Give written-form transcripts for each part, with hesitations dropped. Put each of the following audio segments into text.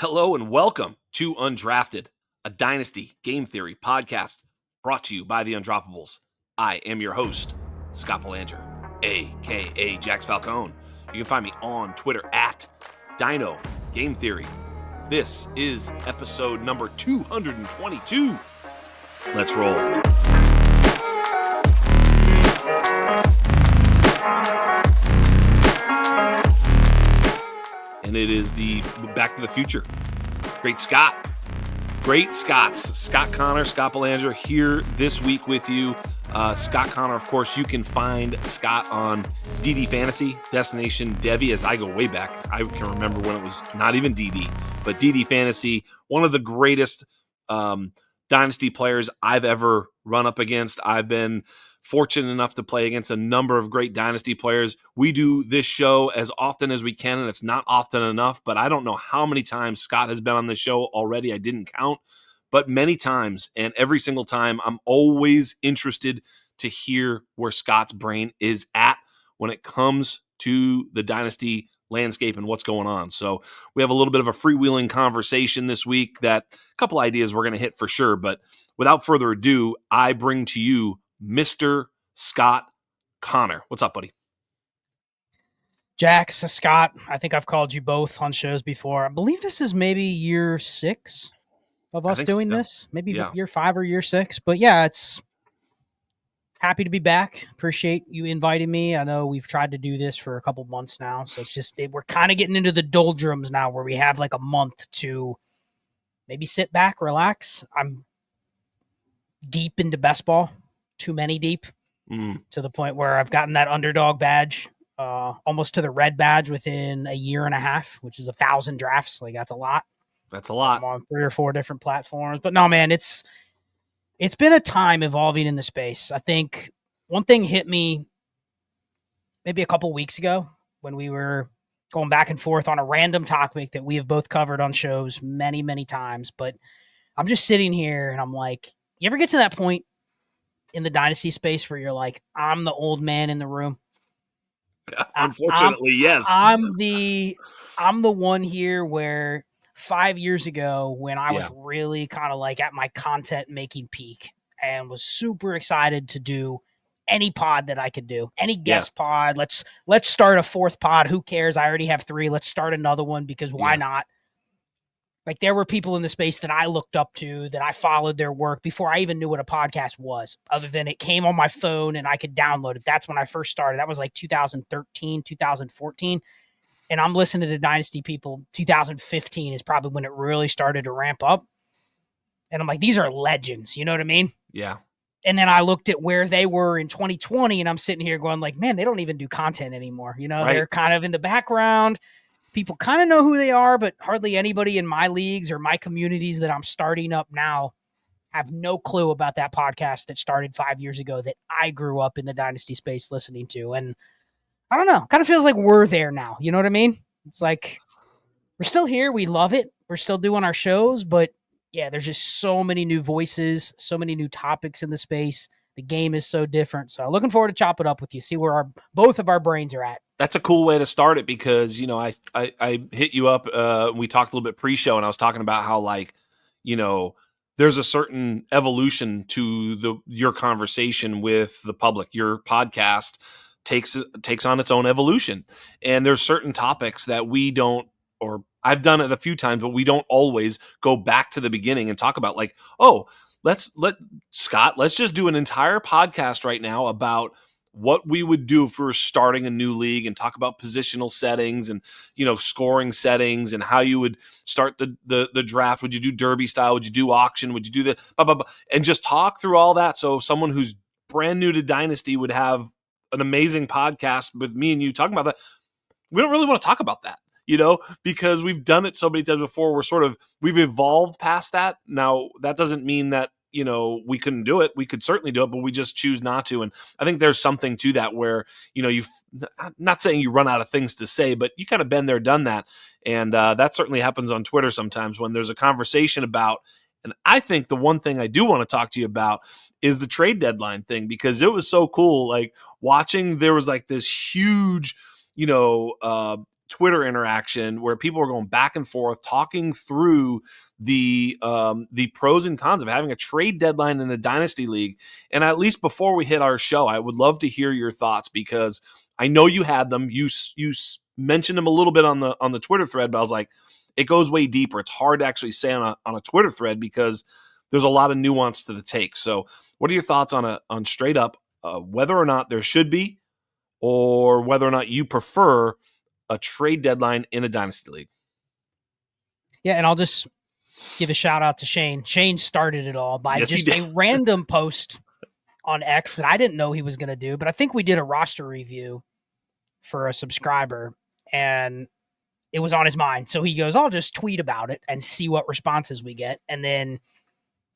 Hello and welcome to Undrafted, a Dynasty game theory podcast brought to you by the Undroppables. I am your host, Scott Belanger, a.k.a. Jax Falcone. You can find me on Twitter at Dino Game Theory. This is episode number 222. Let's roll. And it is the Back to the Future. Great Scott. Great Scots. Scott Connor, Scott Belanger here this week with you. Scott Connor, of course, you can find Scott on DD Fantasy, Destination Devi, as I go way back. I can remember when it was not even DD, but DD Fantasy, one of the greatest Dynasty players I've ever run up against. I've been fortunate enough to play against a number of great Dynasty players. We do this show as often as we can, and it's not often enough, but I don't know how many times Scott has been on this show already. I didn't count, but many times, and every single time, I'm always interested to hear where Scott's brain is at when it comes to the Dynasty landscape and what's going on. So we have a little bit of a freewheeling conversation this week that a couple ideas we're going to hit for sure, but without further ado, I bring to you Mr. Scott Connor. What's up, buddy? Jax, Scott, I think I've called you both on shows before. I believe this is maybe year 6 of us doing this. Maybe year 5 or year 6. But yeah, it's happy to be back. Appreciate you inviting me. I know we've tried to do this for a couple months now. So it's just, we're kind of getting into the doldrums now where we have like a month to maybe sit back, relax. I'm deep into best ball. Too many deep to the point where I've gotten that underdog badge almost to the red badge within a year and a half, which is 1,000 drafts. Like that's a lot. That's a lot. I'm on 3 or 4 different platforms, but no, man, it's been a time evolving in the space. I think one thing hit me maybe a couple weeks ago when we were going back and forth on a random topic that we have both covered on shows many, many times, but I'm just sitting here and I'm like, you ever get to that point in the Dynasty space where you're like, I'm the old man in the room? Unfortunately, yes. I'm the one here where 5 years ago when I was really kind of like at my content making peak and was super excited to do any pod that I could do, any guest pod. Let's start a 4th pod. Who cares? I already have 3. Let's start another one because why not? Like there were people in the space that I looked up to, that I followed their work before I even knew what a podcast was, other than it came on my phone and I could download it. That's when I first started. That was like 2013, 2014. And I'm listening to Dynasty people. 2015 is probably when it really started to ramp up. And I'm like, these are legends. You know what I mean? Yeah. And then I looked at where they were in 2020 and I'm sitting here going like, man, they don't even do content anymore. You know, They're kind of in the background. People kind of know who they are, but hardly anybody in my leagues or my communities that I'm starting up now have no clue about that podcast that started 5 years ago that I grew up in the Dynasty space listening to. And I don't know, kind of feels like we're there now. You know what I mean? It's like we're still here. We love it. We're still doing our shows, but yeah, there's just so many new voices, so many new topics in the space. The game is so different. So looking forward to chop it up with you, see where both of our brains are at. That's a cool way to start it because, you know, I hit you up. We talked a little bit pre-show and I was talking about how, like, you know, there's a certain evolution to your conversation with the public. Your podcast takes on its own evolution. And there's certain topics that we don't, or I've done it a few times, but we don't always go back to the beginning and talk about like, oh, let's just do an entire podcast right now about what we would do if we were starting a new league and talk about positional settings and, you know, scoring settings and how you would start the draft. Would you do derby style? Would you do auction? Would you do blah, blah, blah, and just talk through all that. So someone who's brand new to Dynasty would have an amazing podcast with me and you talking about that. We don't really want to talk about that, you know, because we've done it so many times before. We've evolved past that. Now, that doesn't mean that, you know, we couldn't do it. We could certainly do it, but we just choose not to. And I think there's something to that where, you know, not saying you run out of things to say, but you kind of been there, done that. And that certainly happens on Twitter sometimes when there's a conversation about, and I think the one thing I do want to talk to you about is the trade deadline thing, because it was so cool. Like watching, there was like this huge, you know, Twitter interaction where people were going back and forth talking through the pros and cons of having a trade deadline in a dynasty league. And at least before we hit our show, I would love to hear your thoughts, because I know you had them. You mentioned them a little bit on the Twitter thread, but I was like, it goes way deeper. It's hard to actually say on a Twitter thread because there's a lot of nuance to the take. So what are your thoughts on straight up whether or not there should be, or whether or not you prefer a trade deadline in a dynasty league? Yeah, and I'll just give a shout out to Shane. Shane started it all by just a random post on X that I didn't know he was going to do, but I think we did a roster review for a subscriber, and it was on his mind. So he goes, I'll just tweet about it and see what responses we get. And then,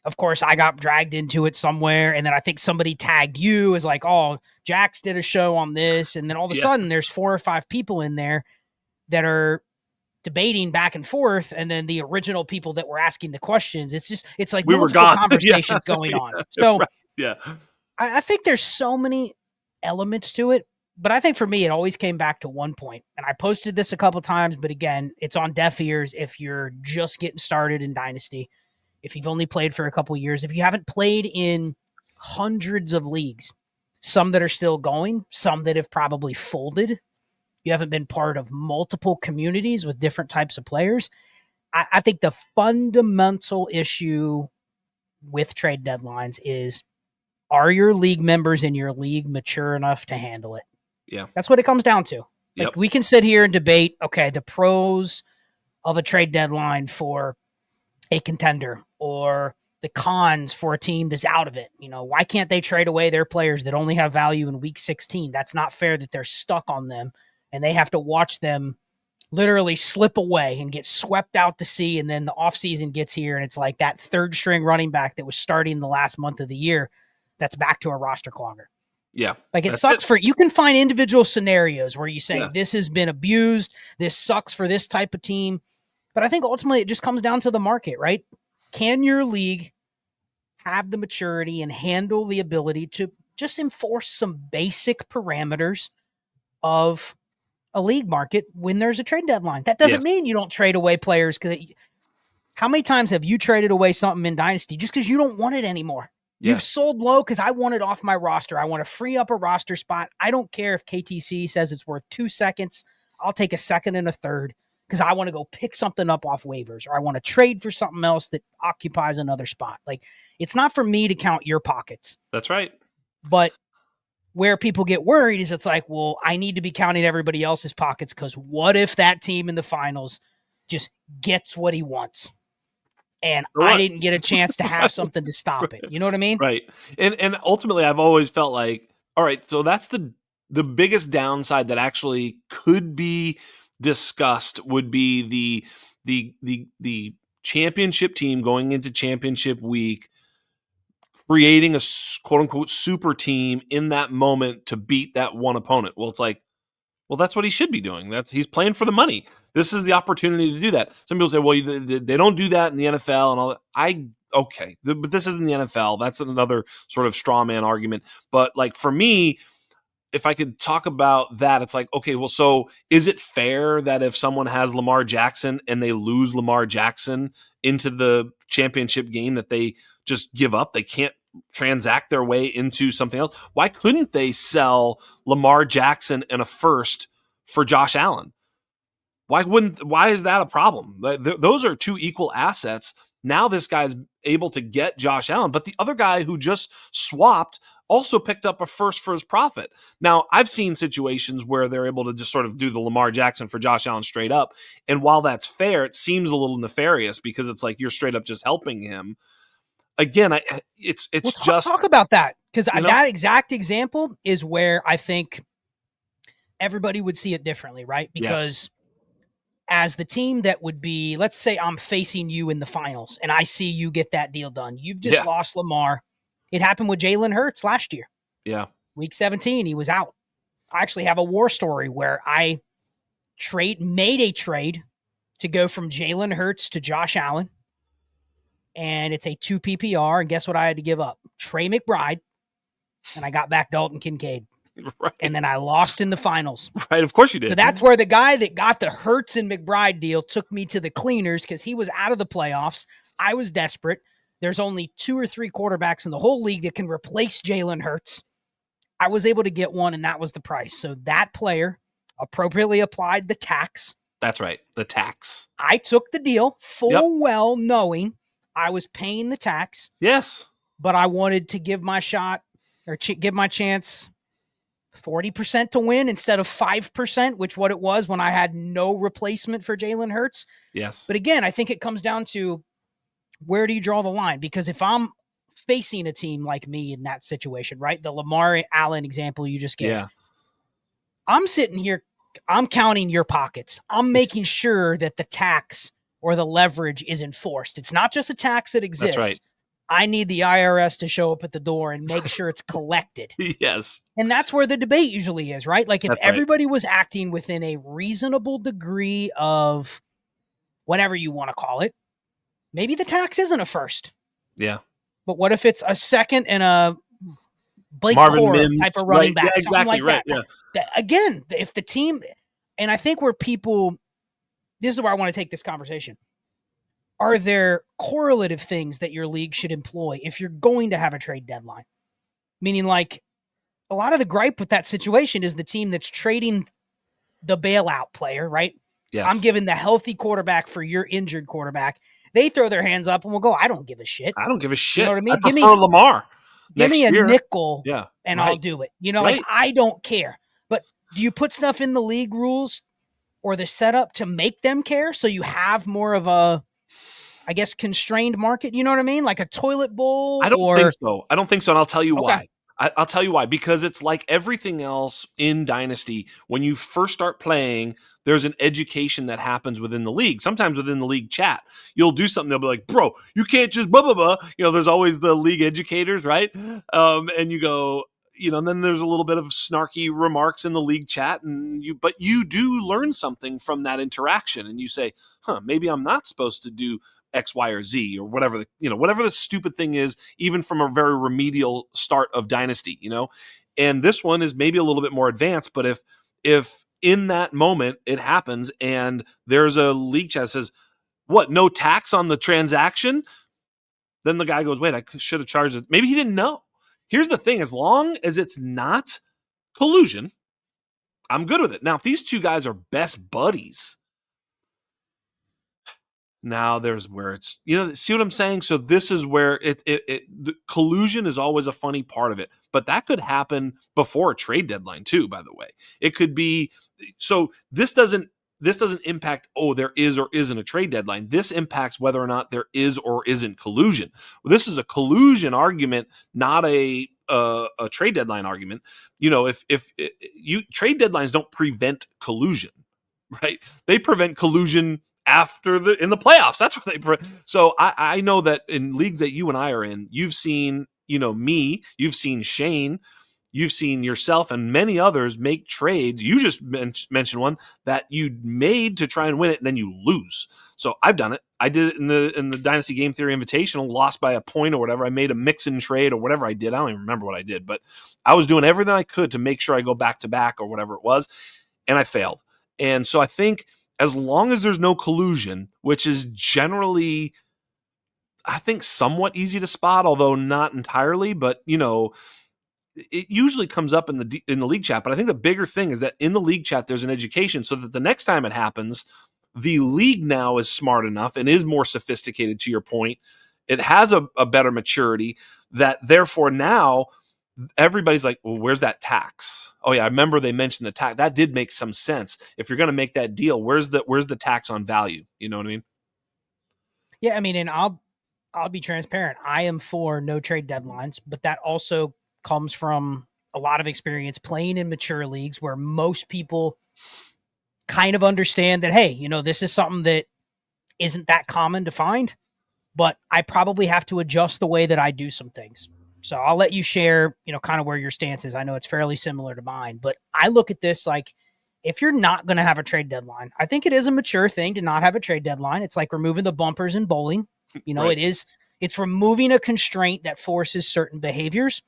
of course, I got dragged into it somewhere. And then I think somebody tagged you as like, oh, Jax did a show on this. And then all of a sudden there's 4 or 5 people in there that are debating back and forth. And then the original people that were asking the questions, it's like we multiple conversations going on. So right. I think there's so many elements to it. But I think for me, it always came back to one point. And I posted this a couple times, but again, it's on deaf ears if you're just getting started in Dynasty. If you've only played for a couple years, if you haven't played in hundreds of leagues, some that are still going, some that have probably folded, you haven't been part of multiple communities with different types of players. I think the fundamental issue with trade deadlines is, are your league members in your league mature enough to handle it? Yeah. That's what it comes down to. Like, we can sit here and debate, okay, the pros of a trade deadline for a contender or the cons for a team that's out of it. You know, why can't they trade away their players that only have value in week 16? That's not fair that they're stuck on them and they have to watch them literally slip away and get swept out to sea. And then the offseason gets here and it's like that third string running back that was starting the last month of the year that's back to a roster clogger. Yeah. Like, it sucks for, you can find individual scenarios where you say, this has been abused. This sucks for this type of team. But I think ultimately it just comes down to the market, right? Can your league have the maturity and handle the ability to just enforce some basic parameters of a league market when there's a trade deadline? That doesn't mean you don't trade away players. How many times have you traded away something in Dynasty just because you don't want it anymore? You've sold low because I want it off my roster. I want to free up a roster spot. I don't care if KTC says it's worth 2 seconds. I'll take a second and a third because I want to go pick something up off waivers, or I want to trade for something else that occupies another spot. Like, it's not for me to count your pockets. That's right. But where people get worried is it's like, well, I need to be counting everybody else's pockets because what if that team in the finals just gets what he wants? And I didn't get a chance to have something to stop it. You know what I mean? Right. And ultimately, I've always felt like, all right, so that's the biggest downside that actually could be discussed would be the championship team going into championship week, creating a quote unquote super team in that moment to beat that one opponent. Well, it's like, well, that's what he should be doing. He's playing for the money. This is the opportunity to do that. Some people say, well, they don't do that in the NFL and all that. Okay, but this isn't the NFL. That's another sort of straw man argument. But like, for me, if I could talk about that, it's like, okay, well, so is it fair that if someone has Lamar Jackson and they lose Lamar Jackson into the championship game that they just give up? They can't transact their way into something else. Why couldn't they sell Lamar Jackson and a first for Josh Allen? Why is that a problem? Those are 2 equal assets. Now this guy's able to get Josh Allen, but the other guy who just swapped also picked up a first for his profit. Now, I've seen situations where they're able to just sort of do the Lamar Jackson for Josh Allen straight up. And while that's fair, it seems a little nefarious because it's like you're straight up just helping him. Again, it's just talk about that, because that exact example is where I think everybody would see it differently, right? Because as the team that would be, let's say I'm facing you in the finals and I see you get that deal done. You've just lost Lamar. It happened with Jalen Hurts last year. Yeah. Week 17, he was out. I actually have a war story where I made a trade to go from Jalen Hurts to Josh Allen. And it's a 2 PPR. And guess what I had to give up? Trey McBride. And I got back Dalton Kincaid. Right. And then I lost in the finals. Right. Of course you did. So that's where the guy that got the Hurts and McBride deal took me to the cleaners because he was out of the playoffs. I was desperate. There's only 2 or 3 quarterbacks in the whole league that can replace Jalen Hurts. I was able to get one, and that was the price. So that player appropriately applied the tax. That's right. The tax. I took the deal full Yep. well knowing I was paying the tax. Yes. But I wanted to give my shot or give my chance 40% to win instead of 5%, which what it was when I had no replacement for Jalen Hurts. Yes. But again, I think it comes down to where do you draw the line? Because if I'm facing a team like me in that situation, right? The Lamar Allen example you just gave. Yeah. I'm sitting here, I'm counting your pockets. I'm making sure that the tax or the leverage is enforced. It's not just a tax that exists. That's right. I need the IRS to show up at the door and make sure it's collected. Yes. And that's where the debate usually is, right? Like if That's right. everybody was acting within a reasonable degree of whatever you want to call it, maybe the tax isn't a first. Yeah. But what if it's a second and a Blake Marvin Cora Mims, type of running right. back, Yeah, something exactly. like Right. that. Yeah. Again, if the team, and I think where people, this is where I want to take this conversation. Are there correlative things that your league should employ if you're going to have a trade deadline? Meaning like a lot of the gripe with that situation is the team that's trading the bailout player, right? Yes. I'm giving the healthy quarterback for your injured quarterback. They throw their hands up and will go, I don't give a shit. I don't give a shit. You know what I mean? I prefer Lamar. Give me a year. nickel Yeah. and right. I'll do it. You know, Right. like I don't care. But do you put stuff in the league rules or the setup to make them care so you have more of a, I guess, constrained market? You know what I mean? Like a toilet bowl? I don't think so. I don't think so. And I'll tell you why. I'll tell you why. Because it's like everything else in Dynasty. When you first start playing, there's an education that happens within the league. Sometimes within the league chat, you'll do something. They'll be like, bro, you can't just blah, blah, blah. You know, there's always the league educators, right? And you go, you know, and then there's a little bit of snarky remarks in the league chat. But you do learn something from that interaction. And you say, maybe I'm not supposed to do X, Y, or Z, or whatever whatever the stupid thing is, even from a very remedial start of Dynasty, you know. And this one is maybe a little bit more advanced, but if in that moment it happens and there's a league chat that says, "What? No tax on the transaction?" Then the guy goes, "Wait, I should have charged it." Maybe he didn't know. Here's the thing: as long as it's not collusion, I'm good with it. Now, if these two guys are best buddies. Now there's where it's, you know, see what I'm saying? So this is where the collusion is always a funny part of it, but that could happen before a trade deadline too, by the way. It could be, so this doesn't impact, there is or isn't a trade deadline. This impacts whether or not there is or isn't collusion. This is a collusion argument, not a trade deadline argument. You know, if you trade deadlines don't prevent collusion, right? They prevent collusion after in the playoffs. That's what they. So I know that in leagues that you and I are in, you've seen, you know, me, you've seen Shane, you've seen yourself and many others make trades. You just mentioned one that you made to try and win it, and then you lose. So I've done it. I did it in the Dynasty Game Theory Invitational, lost by a point or whatever. I made a mix and trade or whatever I did. I don't even remember what I did, but I was doing everything I could to make sure I go back to back or whatever it was, and I failed. And so I think as long as there's no collusion, which is generally, I think, somewhat easy to spot, although not entirely, but, you know, it usually comes up in the league chat. But I think the bigger thing is that in the league chat, there's an education so that the next time it happens, the league now is smart enough and is more sophisticated, to your point. It has a better maturity that therefore now everybody's like, well, where's that tax? Oh yeah, I remember they mentioned the tax. That did make some sense. If you're going to make that deal, where's the tax on value? You know what I mean? Yeah, I mean, and I'll be transparent. I am for no trade deadlines, but that also comes from a lot of experience playing in mature leagues where most people kind of understand that, hey, you know, this is something that isn't that common to find, but I probably have to adjust the way that I do some things. So I'll let you share, you know, kind of where your stance is. I know it's fairly similar to mine, but I look at this like, if you're not going to have a trade deadline, I think it is a mature thing to not have a trade deadline. It's like removing the bumpers in bowling. You know, Right. it's removing a constraint that forces certain behaviors.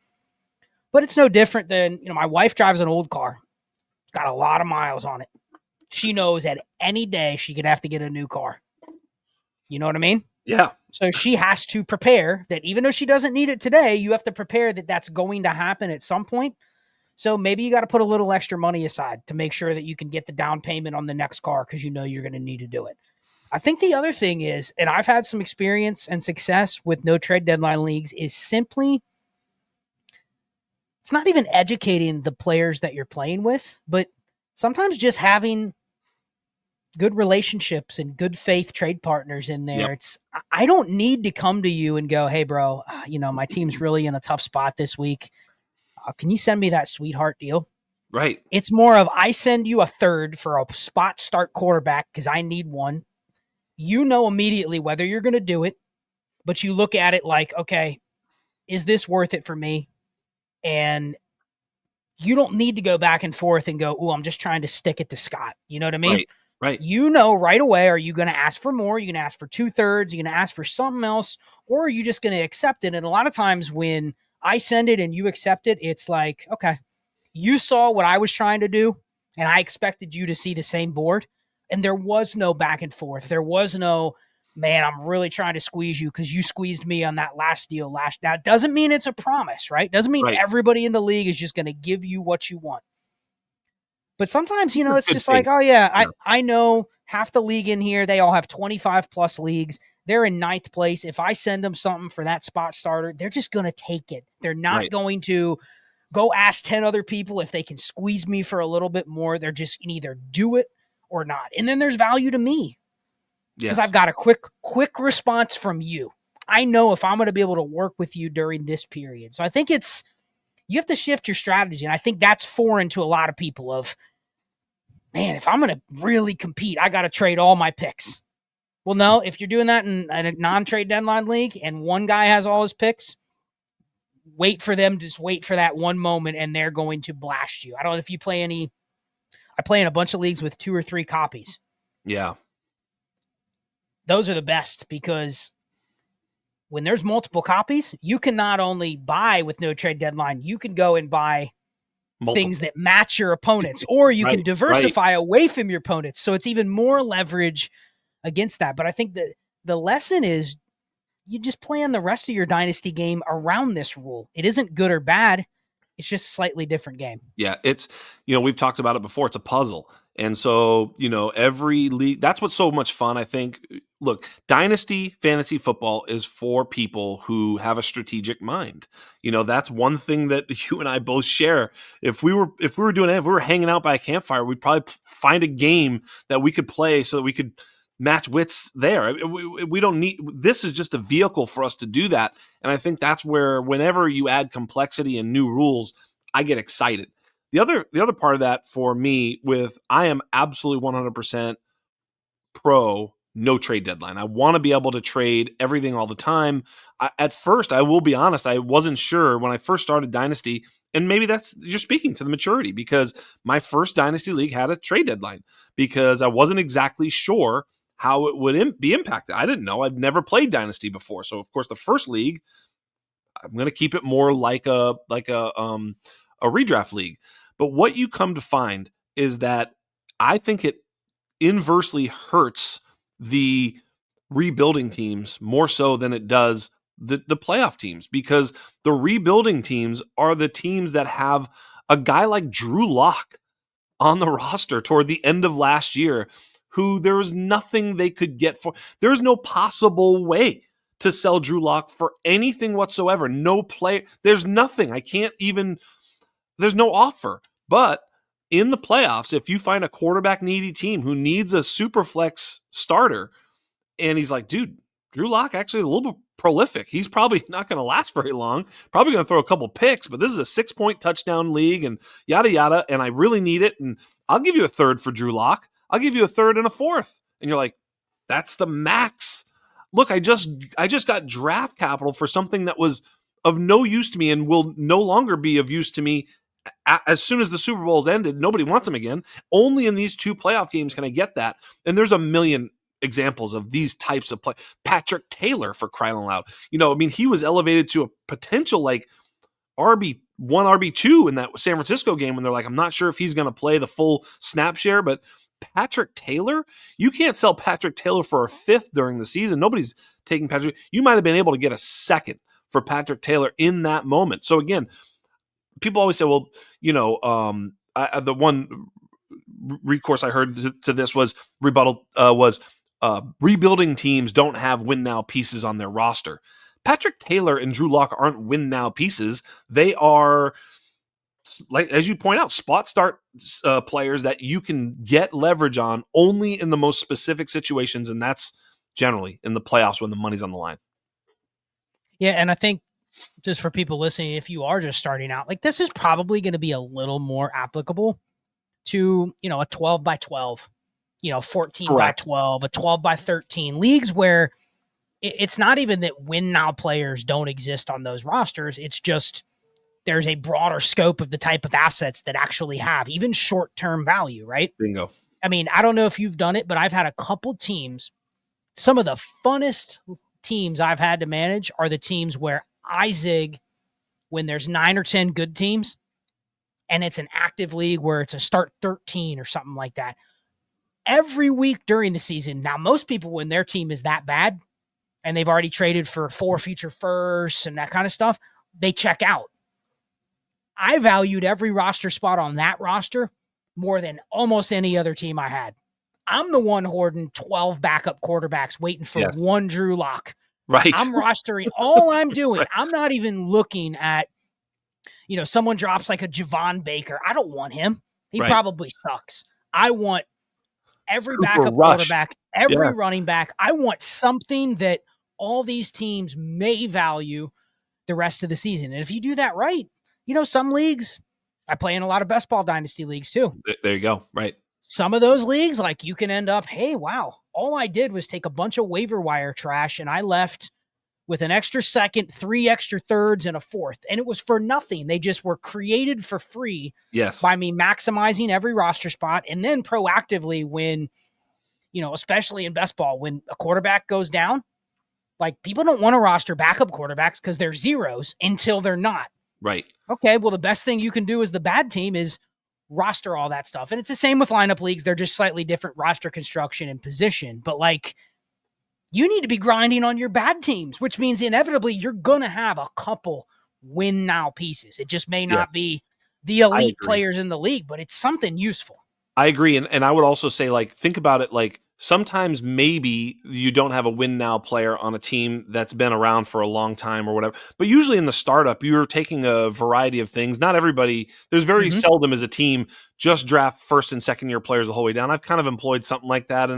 But it's no different than, my wife drives an old car, got a lot of miles on it. She knows at any day she could have to get a new car. You know what I mean? Yeah. So she has to prepare that even though she doesn't need it today, you have to prepare that that's going to happen at some point. So maybe you got to put a little extra money aside to make sure that you can get the down payment on the next car because you know you're going to need to do it. I think the other thing is, and I've had some experience and success with no trade deadline leagues, is simply, it's not even educating the players that you're playing with, but sometimes just having good relationships and good faith trade partners in there. Yep. I don't need to come to you and go, hey, bro, my team's really in a tough spot this week. Can you send me that sweetheart deal? Right. It's more of, I send you a third for a spot start quarterback because I need one. You know immediately whether you're going to do it, but you look at it like, okay, is this worth it for me? And you don't need to go back and forth and go, oh, I'm just trying to stick it to Scott. You know what I mean? Right. You know right away, are you going to ask for more? You're going to ask for 2/3? You're going to ask for something else? Or are you just going to accept it? And a lot of times when I send it and you accept it, it's like, okay, you saw what I was trying to do, and I expected you to see the same board. And there was no back and forth. There was no, man, I'm really trying to squeeze you because you squeezed me on that last deal last. Now, it doesn't mean it's a promise, right? Doesn't mean everybody in the league is just going to give you what you want. But sometimes, it's just like, oh, yeah, I know half the league in here, they all have 25 plus leagues. They're in 9th place. If I send them something for that spot starter, they're just going to take it. They're not going to go ask 10 other people if they can squeeze me for a little bit more. They're just going to either do it or not. And then there's value to me because I've got a quick response from you. I know if I'm going to be able to work with you during this period. So I think you have to shift your strategy. And I think that's foreign to a lot of people of, man, if I'm going to really compete, I got to trade all my picks. Well, no, if you're doing that in a non-trade deadline league and one guy has all his picks, wait for them, just wait for that one moment and they're going to blast you. I don't know if you play I play in a bunch of leagues with 2 or 3 copies. Yeah. Those are the best because when there's multiple copies, you can not only buy with no trade deadline, you can go and buy things that match your opponents, or you can diversify away from your opponents. So it's even more leverage against that. But I think that the lesson is you just plan the rest of your dynasty game around this rule. It isn't good or bad. It's just a slightly different game. Yeah, it's, we've talked about it before. It's a puzzle. And so, every league, that's what's so much fun, I think. Look, dynasty fantasy football is for people who have a strategic mind. That's one thing that you and I both share. If we were doing it, if we were hanging out by a campfire, we'd probably find a game that we could play so that we could match wits there. We don't need, this is just a vehicle for us to do that. And I think that's where, whenever you add complexity and new rules, I get excited. The other part of that for me I am absolutely 100% pro no trade deadline. I want to be able to trade everything all the time. At first, I will be honest, I wasn't sure when I first started Dynasty, and maybe you're speaking to the maturity, because my first Dynasty league had a trade deadline because I wasn't exactly sure how it would be impacted. I didn't know. I'd never played Dynasty before. So of course the first league, I'm going to keep it more like a redraft league. But what you come to find is that I think it inversely hurts the rebuilding teams more so than it does the playoff teams, because the rebuilding teams are the teams that have a guy like Drew Lock on the roster toward the end of last year, who there was nothing they could get for. There's no possible way to sell Drew Lock for anything whatsoever. No play. There's nothing. There's no offer. But in the playoffs, if you find a quarterback needy team who needs a super flex starter, and he's like, dude, Drew Lock actually a little bit prolific. He's probably not going to last very long. Probably going to throw a couple picks, but this is a 6-point touchdown league and yada, yada. And I really need it. And I'll give you a third for Drew Lock. I'll give you a third and a fourth. And you're like, that's the max. Look, I just got draft capital for something that was of no use to me and will no longer be of use to me. As soon as the Super Bowl's ended, nobody wants him again. Only in these 2 playoff games can I get that. And there's a million examples of these types of play. Patrick Taylor, for crying out loud. He was elevated to a potential like RB one RB2 in that San Francisco game when they're like, I'm not sure if he's going to play the full snap share, but Patrick Taylor, you can't sell Patrick Taylor for a fifth during the season. Nobody's taking Patrick. You might have been able to get a second for Patrick Taylor in that moment. So again, people always say, well, the one recourse I heard to this was rebuilding teams don't have win now pieces on their roster. Patrick Taylor and Drew Lock aren't win now pieces. They are, like as you point out, spot start players that you can get leverage on only in the most specific situations, and that's generally in the playoffs when the money's on the line. Yeah, and I think just for people listening, if you are just starting out, like this is probably going to be a little more applicable to, a 12 by 12, 14 Correct. by 12, a 12 by 13 leagues where it's not even that win now players don't exist on those rosters. It's just there's a broader scope of the type of assets that actually have even short-term value, right? Bingo. I mean, I don't know if you've done it, but I've had a couple teams. Some of the funnest teams I've had to manage are the teams where I zig when there's 9 or 10 good teams and it's an active league where it's a start 13 or something like that. Every week during the season, now most people, when their team is that bad and they've already traded for 4 future firsts and that kind of stuff, they check out. I valued every roster spot on that roster more than almost any other team I had. I'm the one hoarding 12 backup quarterbacks waiting for one Drew Lock. Right. I'm rostering. All I'm doing, Right. I'm not even looking at, someone drops like a Javon Baker. I don't want him. He probably sucks. I want every backup quarterback, every running back. I want something that all these teams may value the rest of the season. And if you do that right, some leagues, I play in a lot of best ball dynasty leagues too. There you go. Right. Some of those leagues, like you can end up, hey, wow, all I did was take a bunch of waiver wire trash and I left with an extra second, 3 extra thirds, and a fourth. And it was for nothing. They just were created for free by me maximizing every roster spot. And then proactively when, especially in best ball, when a quarterback goes down, like people don't want to roster backup quarterbacks because they're zeros until they're not. Right. Okay, well, the best thing you can do as the bad team is roster all that stuff. And it's the same with lineup leagues. They're just slightly different roster construction and position. But like, you need to be grinding on your bad teams, which means inevitably you're going to have a couple win now pieces. It just may not be the elite players in the league, but it's something useful. I agree. And I would also say, like, think about it. Like, sometimes maybe you don't have a win now player on a team that's been around for a long time or whatever. But usually in the startup, you're taking a variety of things. Not everybody, there's very seldom as a team just draft first and second year players the whole way down. I've kind of employed something like that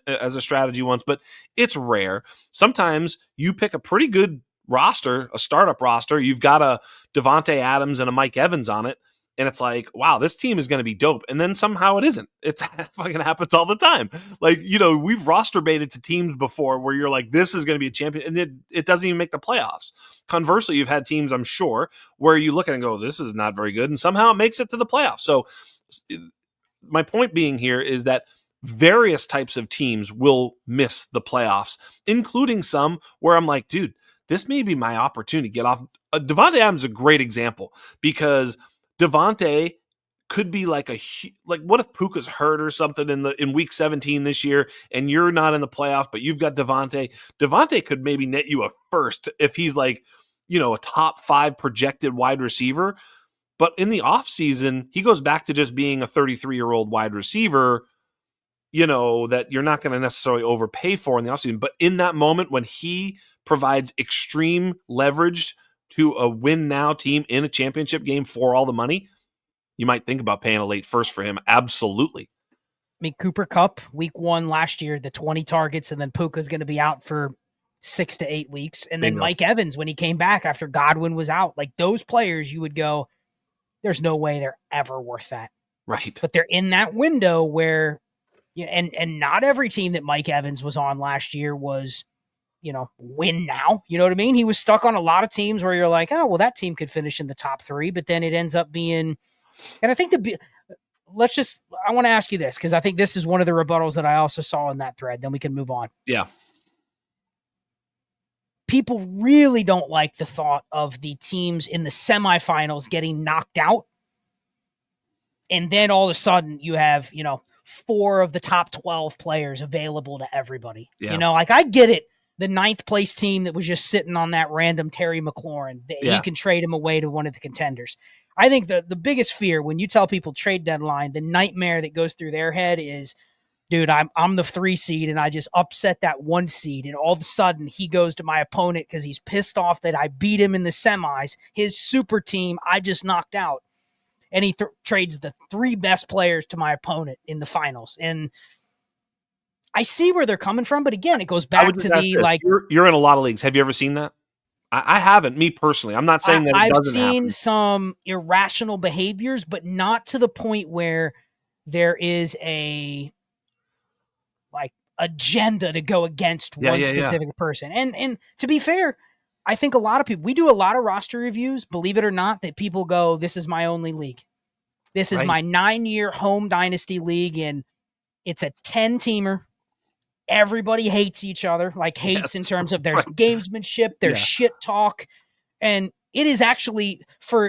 as a strategy once, but it's rare. Sometimes you pick a pretty good roster, a startup roster. You've got a Devontae Adams and a Mike Evans on it. And it's like, wow, this team is going to be dope. And then somehow it isn't. It fucking happens all the time. Like, we've roster baited to teams before where you're like, this is going to be a champion. And it doesn't even make the playoffs. Conversely, you've had teams, I'm sure, where you look at it and go, this is not very good. And somehow it makes it to the playoffs. So my point being here is that various types of teams will miss the playoffs, including some where I'm like, dude, this may be my opportunity to get off. Devontae Adams is a great example because Devontae could be like what if Puka's hurt or something in week 17 this year and you're not in the playoffs, but you've got Devontae. Devontae could maybe net you a first if he's like, a top 5 projected wide receiver. But in the offseason, he goes back to just being a 33-year-old wide receiver, that you're not going to necessarily overpay for in the offseason. But in that moment when he provides extreme leverage to a win now team in a championship game for all the money, you might think about paying a late first for him. Absolutely. I mean, Cooper Kupp, week 1 last year, the 20 targets, and then Puka's going to be out for 6 to 8 weeks. And then Mike Evans, when he came back after Godwin was out, like those players, you would go, there's no way they're ever worth that. Right. But they're in that window where, and not every team that Mike Evans was on last year was, win now. You know what I mean? He was stuck on a lot of teams where you're like, oh, well, that team could finish in the top 3, but then it ends up being, and I think I want to ask you this because I think this is one of the rebuttals that I also saw in that thread. Then we can move on. Yeah. people really don't like the thought of the teams in the semifinals getting knocked out. And then all of a sudden you have, 4 of the top 12 players available to everybody. Yeah. Like I get it. The 9th place team that was just sitting on that random Terry McLaurin, he can trade him away to one of the contenders. I think the biggest fear when you tell people trade deadline, the nightmare that goes through their head is, dude, I'm the 3 seed and I just upset that 1 seed. And all of a sudden he goes to my opponent because he's pissed off that I beat him in the semis. His super team I just knocked out. And he trades the 3 best players to my opponent in the finals. And I see where they're coming from, but again, it goes back to the like. You're in a lot of leagues. Have you ever seen that? I haven't, me personally. I'm not saying that it doesn't happen. I've seen some irrational behaviors, but not to the point where there is a like agenda to go against one specific person. And to be fair, I think a lot of people, we do a lot of roster reviews, believe it or not, that people go, this is my only league. This is my 9-year home dynasty league, and it's a 10-teamer. Everybody hates each other, hates in terms of there's gamesmanship, there's shit talk. And it is actually,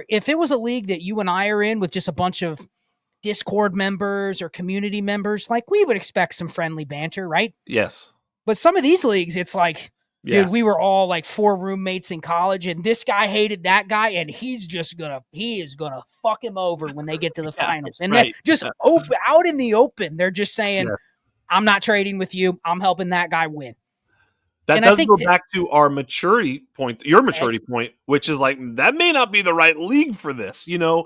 if it was a league that you and I are in with just a bunch of Discord members or community members, we would expect some friendly banter, right? Yes. But some of these leagues, it's like, dude, we were all 4 roommates in college, and this guy hated that guy, and he is gonna fuck him over when they get to the finals. And then just out in the open, they're just saying, I'm not trading with you. I'm helping that guy win. That does go back to our maturity point, your maturity point, which is that may not be the right league for this, Well,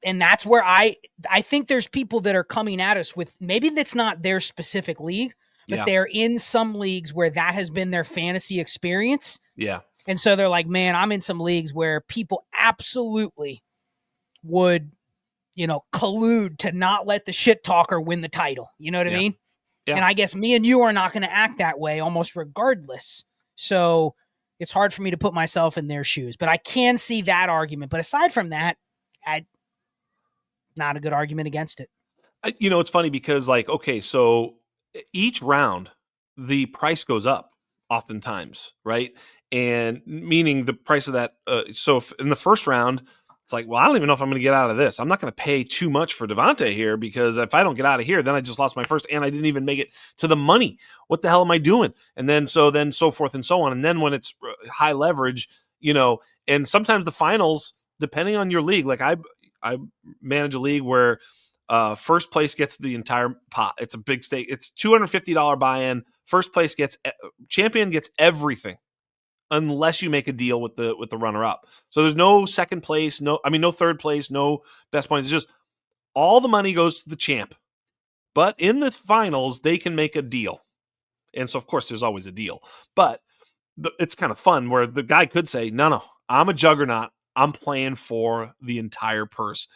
and that's where I think there's people that are coming at us with, maybe that's not their specific league, but they're in some leagues where that has been their fantasy experience. Yeah. And so they're like, man, I'm in some leagues where people absolutely would, collude to not let the shit talker win the title. You know what I mean? Yeah. And I guess me and you are not going to act that way almost regardless. So it's hard for me to put myself in their shoes, but I can see that argument. But aside from that, not a good argument against it. It's funny because so each round, the price goes up oftentimes, right? And meaning the price of that. So if in the first round, it's I don't even know if I'm going to get out of this. I'm not going to pay too much for Devontae here because if I don't get out of here, then I just lost my first and I didn't even make it to the money. What the hell am I doing? And then so forth and so on. And then when it's high leverage, and sometimes the finals, depending on your league, I manage a league where first place gets the entire pot. It's a big stake. It's $250 buy-in. First place champion gets everything, unless you make a deal with the runner-up. So there's no second place, no third place, no best points. It's just all the money goes to the champ. But in the finals, they can make a deal. And so, of course, there's always a deal. But it's kind of fun where the guy could say, no, I'm a juggernaut. I'm playing for the entire purse.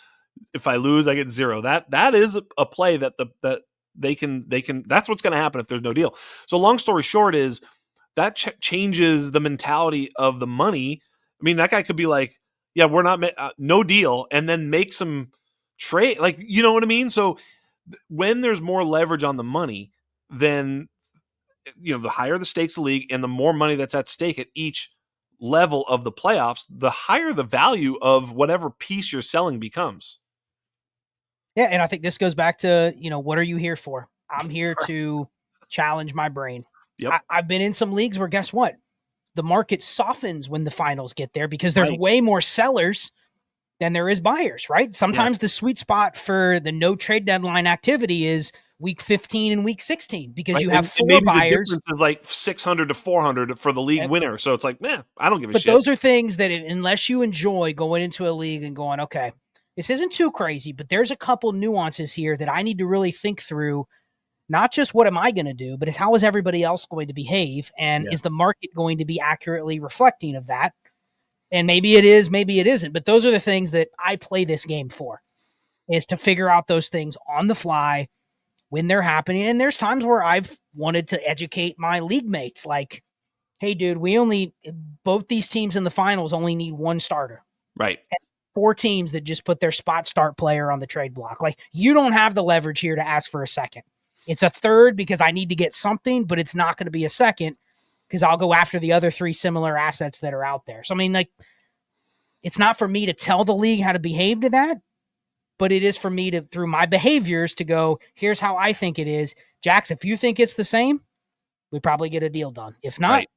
If I lose, I get 0. That is a play that they can. That's what's going to happen if there's no deal. So long story short is that changes the mentality of the money. I mean, that guy could be like, yeah, we're not no deal, and then make some trade. You know what I mean? So when there's more leverage on the money, then the higher the stakes of the league and the more money that's at stake at each level of the playoffs, the higher the value of whatever piece you're selling becomes. Yeah, and I think this goes back to, what are you here for? I'm here to challenge my brain. Yep. I've been in some leagues where, guess what? The market softens when the finals get there because there's way more sellers than there is buyers, right? Sometimes the sweet spot for the no trade deadline activity is week 15 and week 16 because you have 4 buyers. The difference is 600 to 400 for the league winner. So it's I don't give a shit. But those are things that unless you enjoy going into a league and going, okay, this isn't too crazy, but there's a couple nuances here that I need to really think through. Not just what am I going to do, but how is everybody else going to behave? And is the market going to be accurately reflecting of that? And maybe it is, maybe it isn't. But those are the things that I play this game for, is to figure out those things on the fly when they're happening. And there's times where I've wanted to educate my league mates hey, dude, both these teams in the finals only need 1 starter. Right. And 4 teams that just put their spot start player on the trade block. You don't have the leverage here to ask for a second. It's a third because I need to get something, but it's not going to be a second because I'll go after the other 3 similar assets that are out there. So, I mean, like, it's not for me to tell the league how to behave to that, but it is for me to, through my behaviors, to go, here's how I think it is. Jax, if you think it's the same, we probably get a deal done. If not, Right.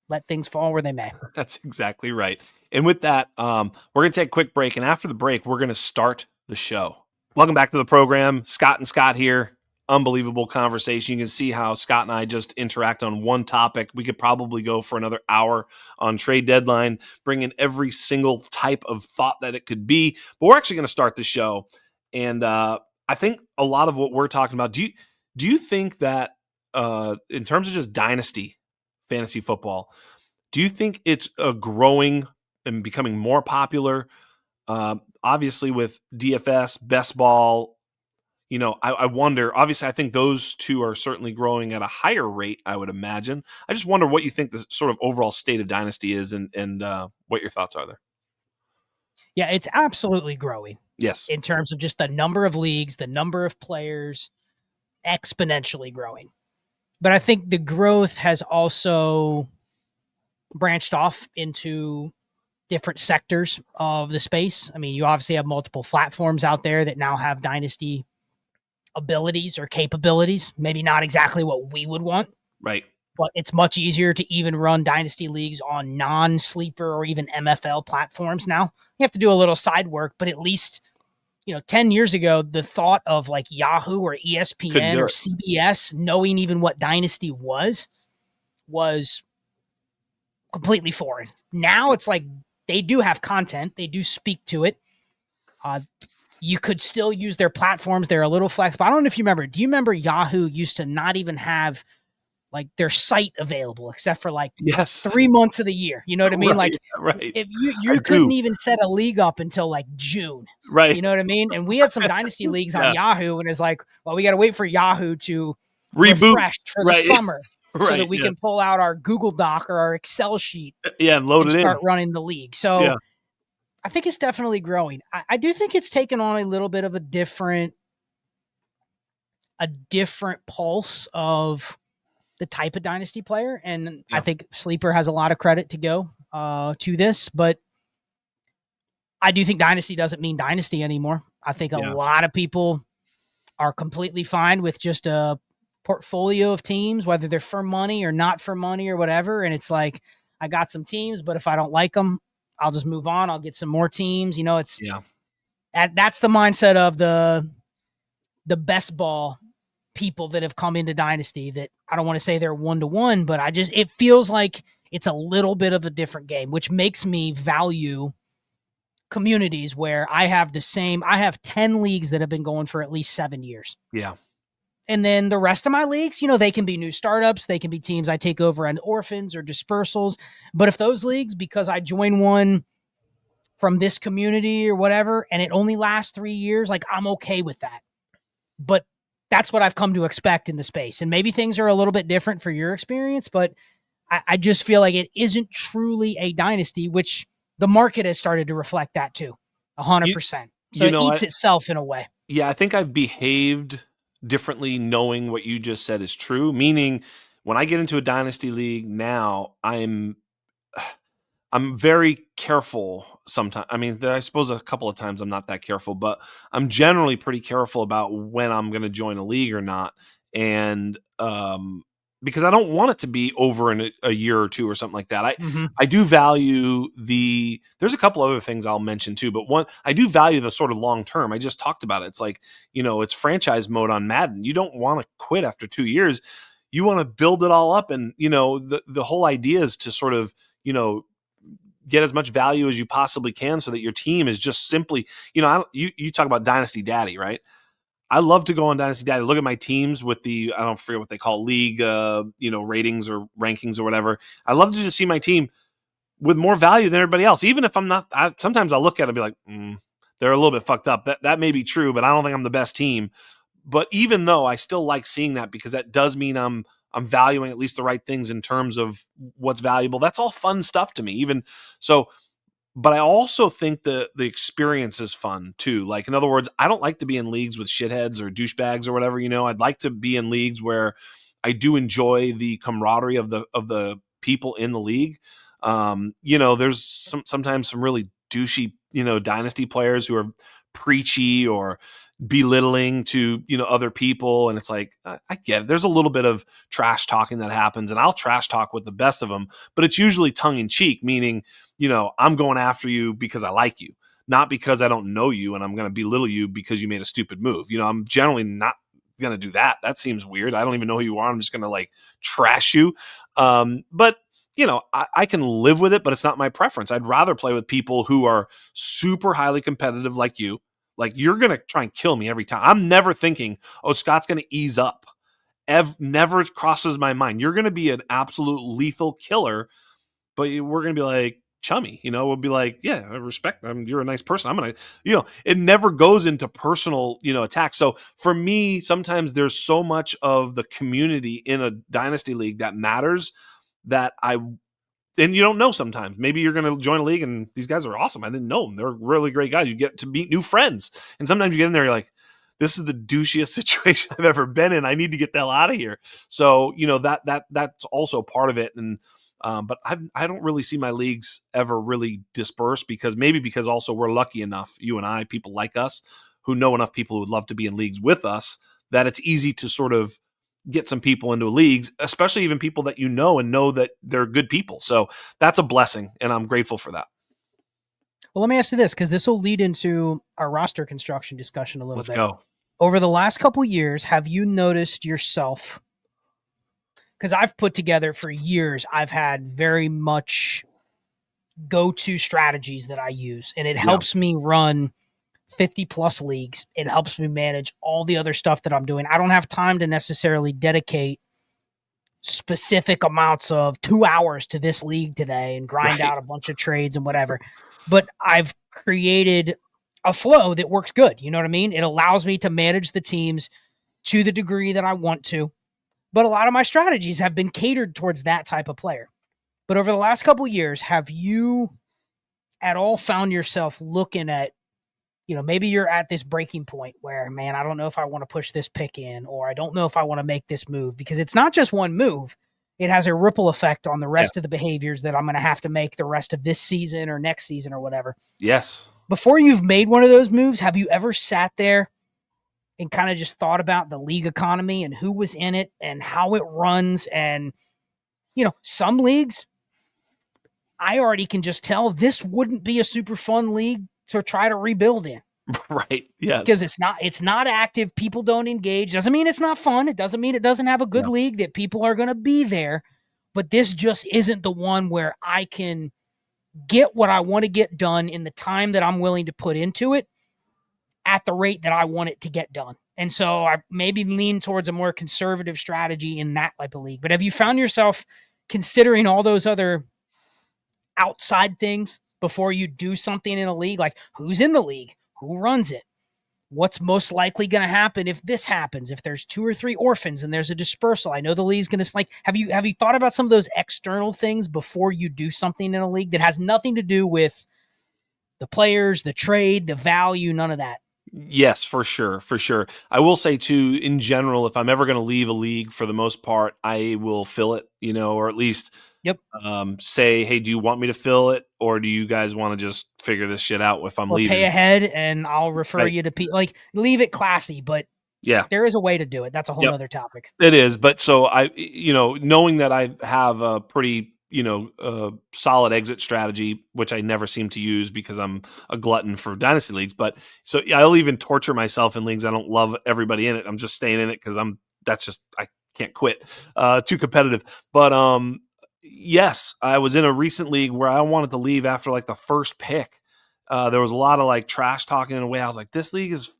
let things fall where they may. That's exactly right. And with that, we're going to take a quick break. And after the break, we're going to start the show. Welcome back to the program. Scott and Scott here. Unbelievable conversation. You can see how Scott and I just interact on one topic. We could probably go for another hour on trade deadline, bring in every single type of thought that it could be. But we're actually going to start the show. And I think a lot of what we're talking about, do you think that in terms of just dynasty fantasy football, do you think it's growing and becoming more popular? Obviously, with DFS, best ball, I wonder. Obviously, I think those two are certainly growing at a higher rate, I would imagine. I just wonder what you think the sort of overall state of dynasty is, and what your thoughts are there. Yeah, it's absolutely growing. Yes. In terms of just the number of leagues, the number of players, exponentially growing. But I think the growth has also branched off into different sectors of the space. I mean, you obviously have multiple platforms out there that now have dynasty abilities or capabilities. Maybe not exactly what we would want, Right. but it's much easier to even run dynasty leagues on non-sleeper or even MFL platforms now. You have to do a little side work, but at least, 10 years ago, the thought of like Yahoo or ESPN or CBS knowing even what dynasty was completely foreign. Now it's like they do have content. They do speak to it. You could still use their platforms. They're a little flexible. I don't know if you remember. Do you remember Yahoo used to not even have like their site available except for like 3 months of the year? You know what I mean? Right, Like right. if you couldn't even set a league up until like June. Right. You know what I mean? And we had some dynasty leagues on Yahoo, and it's like, well, we got to wait for Yahoo to refresh for the summer so that we can pull out our Google Doc or our Excel sheet and load it in. Start running the league. So I think it's definitely growing. I do think it's taken on a little bit of a different pulse of the type of dynasty player. And I think Sleeper has a lot of credit to go to this, but I do think dynasty doesn't mean dynasty anymore. I think a lot of people are completely fine with just a portfolio of teams, whether they're for money or not for money or whatever. And it's like, I got some teams, but if I don't like them, I'll just move on. I'll get some more teams. It's that's the mindset of the best ball people that have come into dynasty, that I don't want to say they're 1-to-1, but it feels like it's a little bit of a different game, which makes me value communities where I have 10 leagues that have been going for at least 7 years. Yeah. And then the rest of my leagues, they can be new startups. They can be teams I take over on orphans or dispersals. But if those leagues, because I join one from this community or whatever, and it only lasts 3 years, like I'm okay with that. But that's what I've come to expect in the space. And maybe things are a little bit different for your experience, but I just feel like it isn't truly a dynasty, which the market has started to reflect that too, 100%. So it eats itself in a way. Yeah, I think I've behaved differently knowing what you just said is true, meaning when I get into a dynasty league now, I'm very careful sometimes. I mean, I suppose a couple of times I'm not that careful, but I'm generally pretty careful about when I'm going to join a league or not. And because I don't want it to be over in a year or two or something like that. I do value there's a couple other things I'll mention too, but one, I do value the sort of long term. I just talked about it. It's like, it's franchise mode on Madden. You don't want to quit after 2 years. You want to build it all up. And, the whole idea is to sort of, get as much value as you possibly can so that your team is just simply, you talk about Dynasty Daddy, right? I love to go on Dynasty Daddy, look at my teams with I don't forget what they call league, ratings or rankings or whatever. I love to just see my team with more value than everybody else. Even if I'm not, sometimes I'll look at it and be like, they're a little bit fucked up. That may be true, but I don't think I'm the best team. But even though I still like seeing that, because that does mean I'm valuing at least the right things in terms of what's valuable. That's all fun stuff to me. Even so, but I also think the experience is fun too. Like, in other words, I don't like to be in leagues with shitheads or douchebags or whatever. I'd like to be in leagues where I do enjoy the camaraderie of the people in the league. There's sometimes some really douchey, dynasty players who are preachy or belittling to, other people. And it's like, I get it. There's a little bit of trash talking that happens, and I'll trash talk with the best of them, but it's usually tongue in cheek, meaning, I'm going after you because I like you, not because I don't know you and I'm going to belittle you because you made a stupid move. I'm generally not going to do that. That seems weird. I don't even know who you are. I'm just going to like trash you. But I can live with it, but it's not my preference. I'd rather play with people who are super highly competitive like you. Like, you're going to try and kill me every time. I'm never thinking, oh, Scott's going to ease up. Never crosses my mind. You're going to be an absolute lethal killer, but we're going to be like chummy. We'll be like, yeah, I respect them. You're a nice person. I'm going to, it never goes into personal, attacks. So for me, sometimes there's so much of the community in a dynasty league that matters that and you don't know sometimes. Maybe you're going to join a league and these guys are awesome. I didn't know them. They're really great guys. You get to meet new friends. And sometimes you get in there, you're like, this is the douchiest situation I've ever been in. I need to get the hell out of here. So, that's also part of it. And, but I don't really see my leagues ever really disperse because also we're lucky enough, you and I, people like us who know enough people who would love to be in leagues with us, that it's easy to sort of get some people into leagues, especially even people that and know that they're good people. So that's a blessing, and I'm grateful for that. Well, let me ask you this, because this will lead into our roster construction discussion a little bit. Let's go. Over the last couple of years, have you noticed yourself, because I've put together for years, I've had very much go-to strategies that I use, and it helps me run 50 plus leagues. It helps me manage all the other stuff that I'm doing. I don't have time to necessarily dedicate specific amounts of 2 hours to this league today and grind out a bunch of trades and whatever. But I've created a flow that works good. You know what I mean? It allows me to manage the teams to the degree that I want to. But a lot of my strategies have been catered towards that type of player. But over the last couple of years, have you at all found yourself looking at, maybe you're at this breaking point where, man, I don't know if I want to push this pick in, or I don't know if I want to make this move, because it's not just one move. It has a ripple effect on the rest of the behaviors that I'm going to have to make the rest of this season or next season or whatever. Yes. Before you've made one of those moves, have you ever sat there and kind of just thought about the league economy and who was in it and how it runs? And, some leagues, I already can just tell this wouldn't be a super fun league to try to rebuild in. Right. Yes. Because it's not active. People don't engage. Doesn't mean it's not fun. It doesn't mean it doesn't have a good league that people are going to be there. But this just isn't the one where I can get what I want to get done in the time that I'm willing to put into it at the rate that I want it to get done. And so I maybe lean towards a more conservative strategy in that type of league. But have you found yourself considering all those other outside things before you do something in a league? Like, who's in the league? Who runs it? What's most likely going to happen if this happens? If there's 2 or 3 orphans and there's a dispersal, I know the league's going to have you thought about some of those external things before you do something in a league that has nothing to do with the players, the trade, the value, none of that? Yes, for sure. For sure. I will say too, in general, if I'm ever going to leave a league, for the most part, I will fill it, or at least say, hey, do you want me to fill it, or do you guys want to just figure this shit out if I'm leaving? Pay ahead and I'll refer you to people. Like, leave it classy, but there is a way to do it. That's a whole other topic. It is. But so I, knowing that I have a pretty, solid exit strategy, which I never seem to use because I'm a glutton for dynasty leagues. But so I'll even torture myself in leagues I don't love everybody in it. I'm just staying in it because I can't quit. Too competitive. But yes, I was in a recent league where I wanted to leave after like the first pick. There was a lot of like trash talking in a way. I was like, this league is,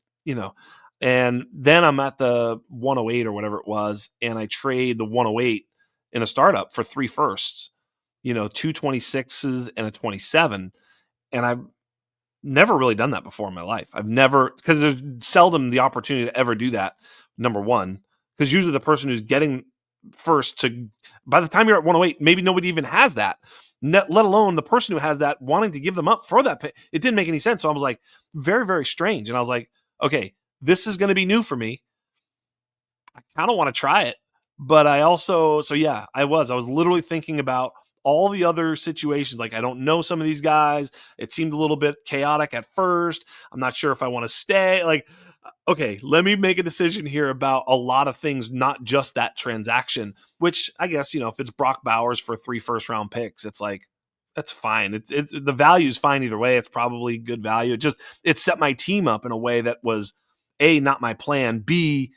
and then I'm at the 108 or whatever it was, and I trade the 108 in a startup for 3 firsts, 2 26s and a 27. And I've never really done that before in my life. I've never, because there's seldom the opportunity to ever do that, number one, because usually the person who's getting first by the time you're at 108, maybe nobody even has that, let alone the person who has that wanting to give them up for that pick. It didn't make any sense. So I was like, very, very strange. And I was like, okay, this is going to be new for me. I kind of want to try it, but I also, so yeah, I was literally thinking about all the other situations. Like, I don't know some of these guys. It seemed a little bit chaotic at first. I'm not sure if I want to stay. Like, okay, let me make a decision here about a lot of things, not just that transaction, which I guess, if it's Brock Bowers for 3 first-round picks, it's like, that's fine. It's the value is fine either way. It's probably good value. It set my team up in a way that was A, not my plan, B,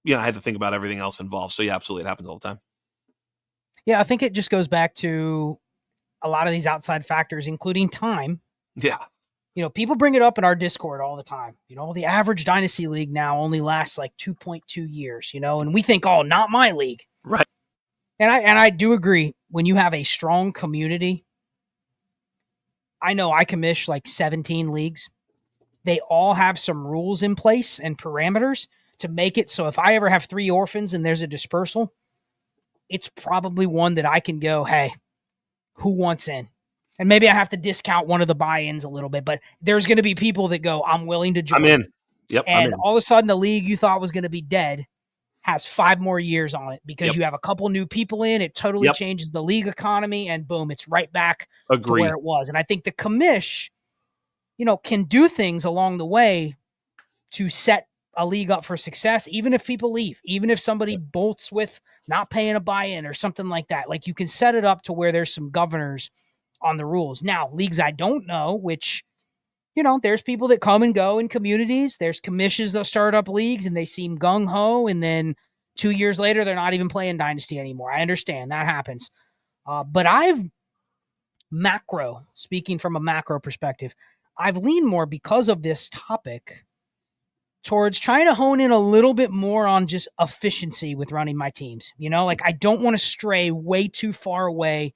I had to think about everything else involved. So yeah, absolutely. It happens all the time. Yeah, I think it just goes back to a lot of these outside factors, including time. Yeah. People bring it up in our Discord all the time. The average Dynasty League now only lasts like 2.2 years, and we think, oh, not my league. Right. And I do agree, when you have a strong community, I know I commish like 17 leagues. They all have some rules in place and parameters to make it so if I ever have 3 orphans and there's a dispersal, it's probably one that I can go, hey, who wants in? And maybe I have to discount one of the buy-ins a little bit, but there's going to be people that go, I'm willing to join. I'm in. Yep. And I'm in. all of a sudden, the league you thought was going to be dead has 5 more years on it because you have a couple new people in. It totally changes the league economy, and boom, it's right back to where it was. And I think the commish, can do things along the way to set a league up for success, even if people leave, even if somebody bolts with not paying a buy-in or something like that. Like, you can set it up to where there's some governors on the rules. Now, leagues I don't know, which, there's people that come and go in communities. There's commissions that start up leagues and they seem gung-ho, and then 2 years later, they're not even playing Dynasty anymore. I understand that happens. But speaking from a macro perspective, I've leaned more because of this topic towards trying to hone in a little bit more on just efficiency with running my teams. Like, I don't want to stray way too far away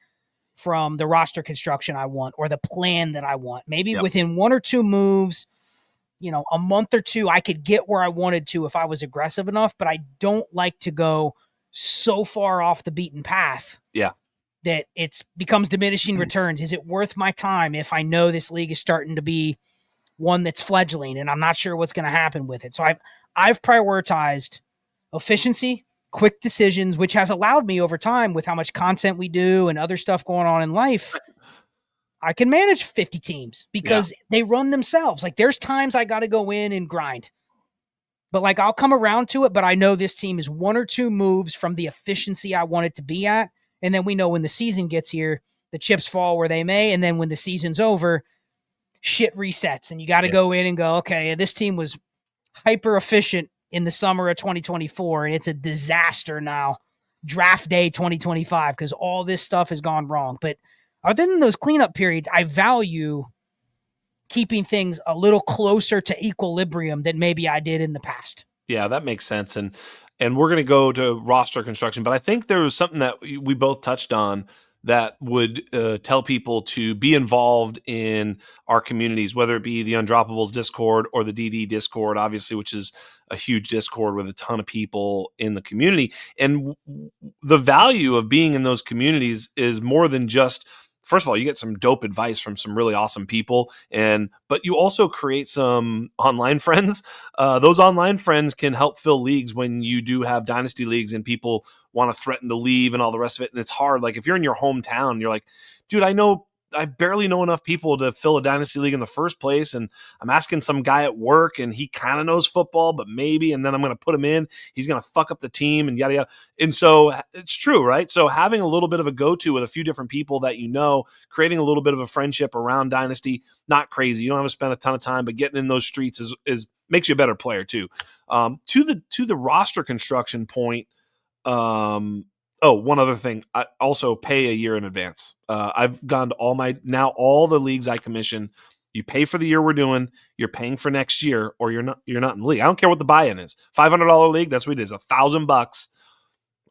from the roster construction I want or the plan that I want. Maybe within 1 or 2 moves, a month or 2, I could get where I wanted to if I was aggressive enough, but I don't like to go so far off the beaten path. Yeah. That it becomes diminishing returns. Is it worth my time if I know this league is starting to be one that's fledgling and I'm not sure what's going to happen with it? So I've prioritized efficiency, quick decisions, which has allowed me over time, with how much content we do and other stuff going on in life, I can manage 50 teams because they run themselves. Like, there's times I got to go in and grind, but like, I'll come around to it. But I know this team is 1 or 2 moves from the efficiency I want it to be at. And then we know when the season gets here, the chips fall where they may. And then when the season's over, shit resets and you got to go in and go, okay, this team was hyper efficient in the summer of 2024, and it's a disaster now, draft day 2025, because all this stuff has gone wrong. But other than those cleanup periods, I value keeping things a little closer to equilibrium than maybe I did in the past. Yeah, that makes sense. And we're going to go to roster construction, but I think there was something that we both touched on that would tell people to be involved in our communities, whether it be the Undroppables Discord or the DD Discord, obviously, which is a huge Discord with a ton of people in the community. And the value of being in those communities is more than just, first of all, you get some dope advice from some really awesome people, but you also create some online friends. Those online friends can help fill leagues when you do have dynasty leagues and people want to threaten to leave and all the rest of it. And it's hard. Like, if you're in your hometown, you're like, dude, I barely know enough people to fill a dynasty league in the first place. And I'm asking some guy at work and he kind of knows football, but maybe, and then I'm going to put him in, he's going to fuck up the team and yada, yada. And so it's true, right? So having a little bit of a go-to with a few different people that creating a little bit of a friendship around dynasty, not crazy. You don't have to spend a ton of time, but getting in those streets is makes you a better player too. To the roster construction point, one other thing. I also pay a year in advance. I've gone to all the leagues I commission. You pay for the year we're doing. You're paying for next year, or you're not in the league. I don't care what the buy-in is. $500 league. That's what it is. $1,000.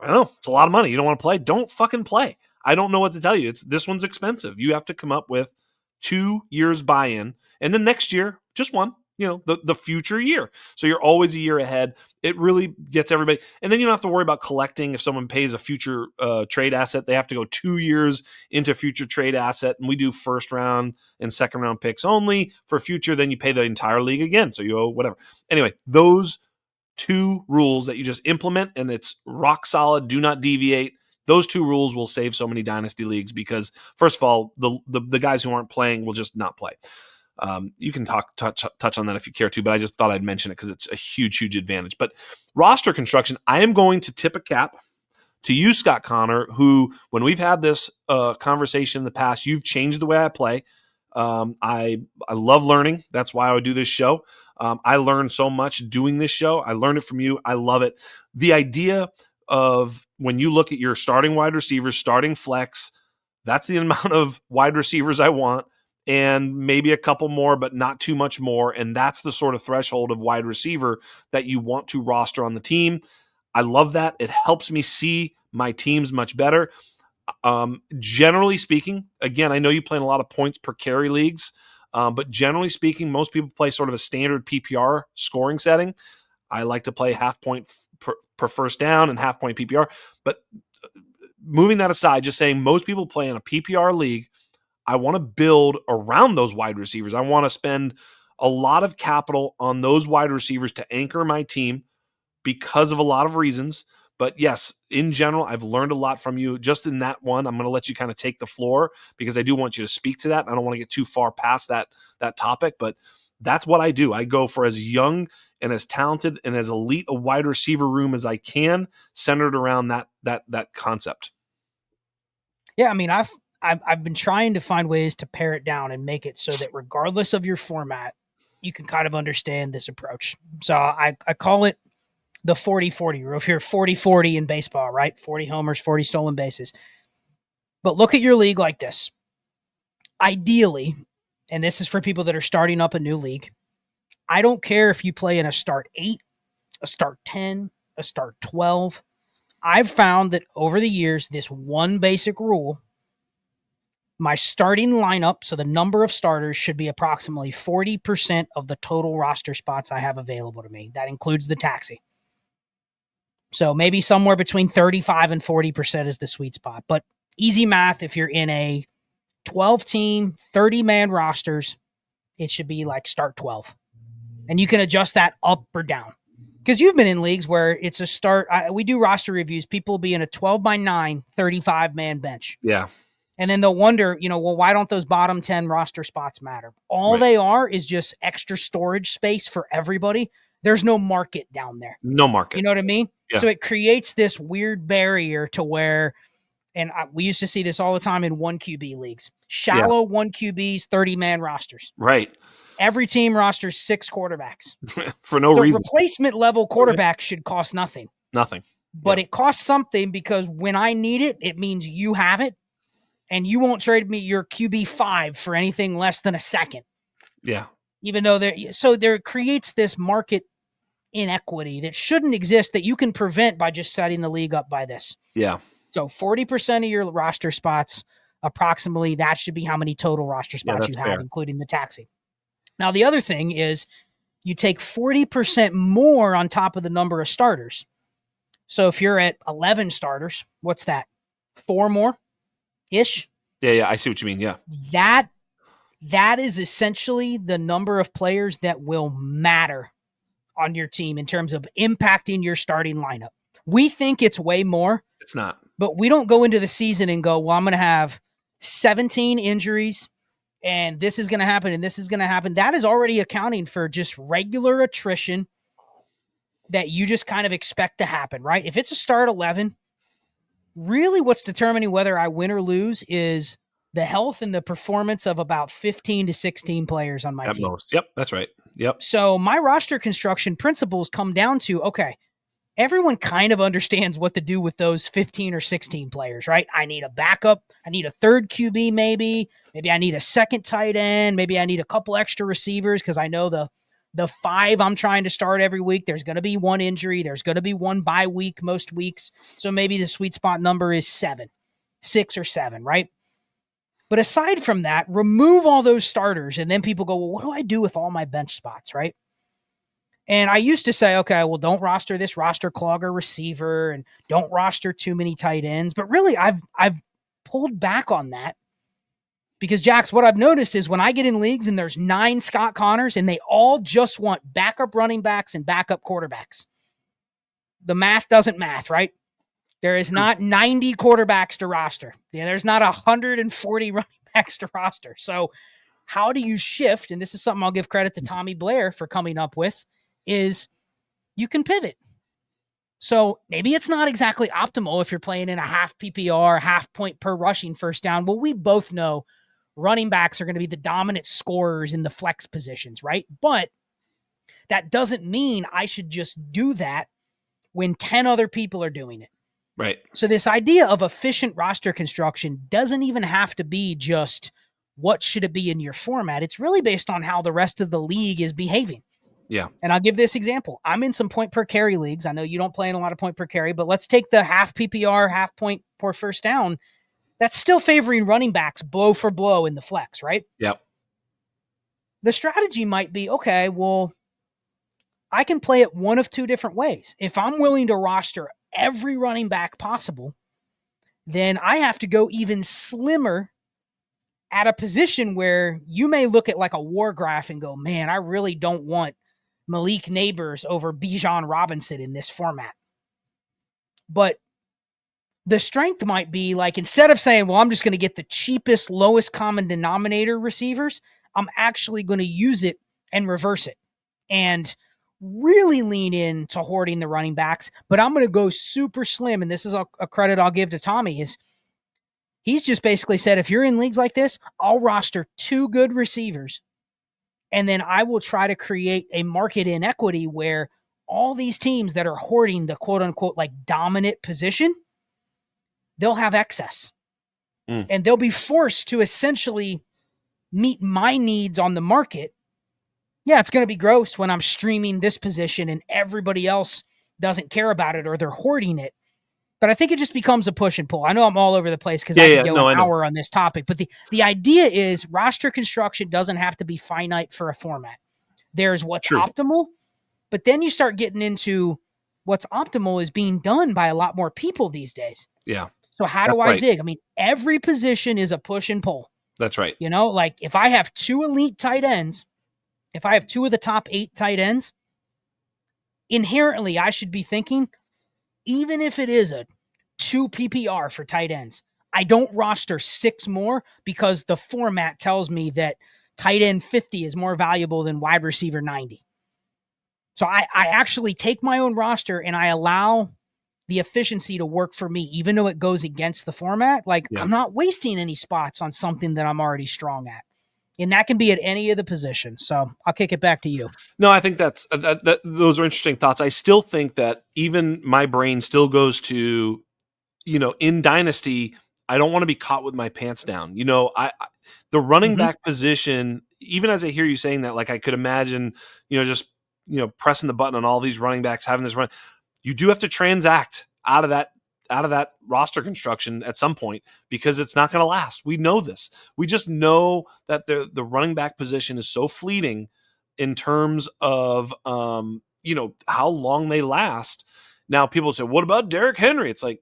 I know it's a lot of money. You don't want to play? Don't fucking play. I don't know what to tell you. This one's expensive. You have to come up with 2 years buy-in, and then next year just one. The future year. So you're always a year ahead. It really gets everybody. And then you don't have to worry about collecting. If someone pays a future trade asset, they have to go 2 years into future trade asset. And we do first round and second round picks only for future. Then you pay the entire league again. So you owe whatever. Anyway, those 2 rules that you just implement, and it's rock solid. Do not deviate. Those 2 rules will save so many dynasty leagues because, first of all, the guys who aren't playing will just not play. You can touch on that if you care to, but I just thought I'd mention it because it's a huge advantage. But roster construction, I am going to tip a cap to you, Scott Connor, who, when we've had this conversation in the past, you've changed the way I play. I love learning. That's why I would do this show. I learned so much doing this show. I learned it from you. I love it. The idea of when you look at your starting wide receivers, starting flex, that's the amount of wide receivers I want, and maybe a couple more, but not too much more. And that's the sort of threshold of wide receiver that you want to roster on the team. I love that. It helps me see my teams much better. Generally speaking, again, I know you play in a lot of points per carry leagues, but generally speaking, most people play sort of a standard PPR scoring setting. I like to play half point per first down and half point PPR. But moving that aside, just saying most people play in a PPR league, I want to build around those wide receivers. I want to spend a lot of capital on those wide receivers to anchor my team because of a lot of reasons. But yes, in general, I've learned a lot from you. Just in that one, I'm going to let you kind of take the floor because I do want you to speak to that. I don't want to get too far past that topic, but that's what I do. I go for as young and as talented and as elite a wide receiver room as I can, centered around that concept. Yeah, I mean, I've been trying to find ways to pare it down and make it so that regardless of your format, you can kind of understand this approach. So I call it the 40-40 rule. If you're 40-40 in baseball, right? 40 homers, 40 stolen bases. But look at your league like this. Ideally, and this is for people that are starting up a new league, I don't care if you play in a start 8, a start 10, a start 12. I've found that over the years, this one basic rule, my starting lineup, so the number of starters, should be approximately 40% of the total roster spots I have available to me. That includes the taxi. So maybe somewhere between 35 and 40% is the sweet spot. But easy math, if you're in a 12-team, 30-man rosters, it should be like start 12. And you can adjust that up or down. Because you've been in leagues where it's a start. We do roster reviews. People will be in a 12-by-9, 35-man bench. Yeah. And then they'll wonder, well, why don't those bottom 10 roster spots matter? All right. They are is just extra storage space for everybody. There's no market down there. No market. You know what I mean? Yeah. So it creates this weird barrier to where, and we used to see this all the time in 1 QB leagues. Shallow 1 QBs, 30-man rosters. Right. Every team rosters 6 quarterbacks. For no reason. Replacement level quarterbacks should cost nothing. Nothing. But it costs something because when I need it, it means you have it. And you won't trade me your QB5 for anything less than a second. Yeah. Even though there creates this market inequity that shouldn't exist that you can prevent by just setting the league up by this. Yeah. So 40% of your roster spots, approximately, that should be how many total roster spots you have, fair, including the taxi. Now, the other thing is you take 40% more on top of the number of starters. So if you're at 11 starters, what's that? 4 more? Ish. Yeah, I see what you mean. Yeah. That is essentially the number of players that will matter on your team in terms of impacting your starting lineup. We think it's way more. It's not. But we don't go into the season and go, well, I'm going to have 17 injuries and this is going to happen and this is going to happen. That is already accounting for just regular attrition that you just kind of expect to happen, right? If it's a start 11, really what's determining whether I win or lose is the health and the performance of about 15 to 16 players on my team. At most. Yep, that's right. Yep. So my roster construction principles come down to, okay, everyone kind of understands what to do with those 15 or 16 players, right? I need a backup. I need a third QB maybe. Maybe I need a second tight end. Maybe I need a couple extra receivers because I know the 5 I'm trying to start every week, there's going to be 1 injury. There's going to be 1 bye week most weeks. So maybe the sweet spot number is 6 or 7, right? But aside from that, remove all those starters. And then people go, well, what do I do with all my bench spots, right? And I used to say, okay, well, don't roster this roster clogger receiver and don't roster too many tight ends. But really, I've pulled back on that. Because, Jax, what I've noticed is when I get in leagues and there's 9 Scott Connors and they all just want backup running backs and backup quarterbacks, the math doesn't math, right? There is not 90 quarterbacks to roster. There's not 140 running backs to roster. So how do you shift? And this is something I'll give credit to Tommy Blair for coming up with, is you can pivot. So maybe it's not exactly optimal if you're playing in a half PPR, half point per rushing first down. Well, we both know running backs are going to be the dominant scorers in the flex positions, right? But that doesn't mean I should just do that when 10 other people are doing it. Right. So this idea of efficient roster construction doesn't even have to be just what should it be in your format. It's really based on how the rest of the league is behaving. Yeah. And I'll give this example. I'm in some point per carry leagues. I know you don't play in a lot of point per carry, but let's take the half PPR, half point per first down. That's still favoring running backs blow for blow in the flex, right? Yep. The strategy might be, okay, well, I can play it one of two different ways. If I'm willing to roster every running back possible, then I have to go even slimmer at a position where you may look at like a war graph and go, man, I really don't want Malik Neighbors over Bijan Robinson in this format. But the strength might be like, instead of saying, well, I'm just going to get the cheapest, lowest common denominator receivers, I'm actually going to use it and reverse it and really lean in to hoarding the running backs. But I'm going to go super slim. And this is a credit I'll give to Tommy, is he's just basically said, if you're in leagues like this, I'll roster 2 good receivers. And then I will try to create a market inequity where all these teams that are hoarding the quote unquote like dominant position, they'll have excess. And they'll be forced to essentially meet my needs on the market. Yeah, it's going to be gross when I'm streaming this position and everybody else doesn't care about it or they're hoarding it. But I think it just becomes a push and pull. I know I'm all over the place because I could go an hour on this topic. But the idea is roster construction doesn't have to be finite for a format. There's what's optimal, but then you start getting into what's optimal is being done by a lot more people these days. Yeah. So how do I zig? I mean, every position is a push and pull. That's right. You know, like if I have 2 elite tight ends, if I have 2 of the top 8 tight ends, inherently I should be thinking, even if it is a 2 PPR for tight ends, I don't roster 6 more because the format tells me that tight end 50 is more valuable than wide receiver 90. So I actually take my own roster and I allow the efficiency to work for me, even though it goes against the format. Like I'm not wasting any spots on something that I'm already strong at. And that can be at any of the positions. So I'll kick it back to you. No, I think those are interesting thoughts. I still think that even my brain still goes to, in Dynasty, I don't want to be caught with my pants down. The running back position, even as I hear you saying that, like I could imagine, just, pressing the button on all these running backs, having this run, you do have to transact out of that roster construction at some point because it's not going to last. We know this. We just know that the running back position is so fleeting in terms of, how long they last. Now people say, what about Derrick Henry? It's like,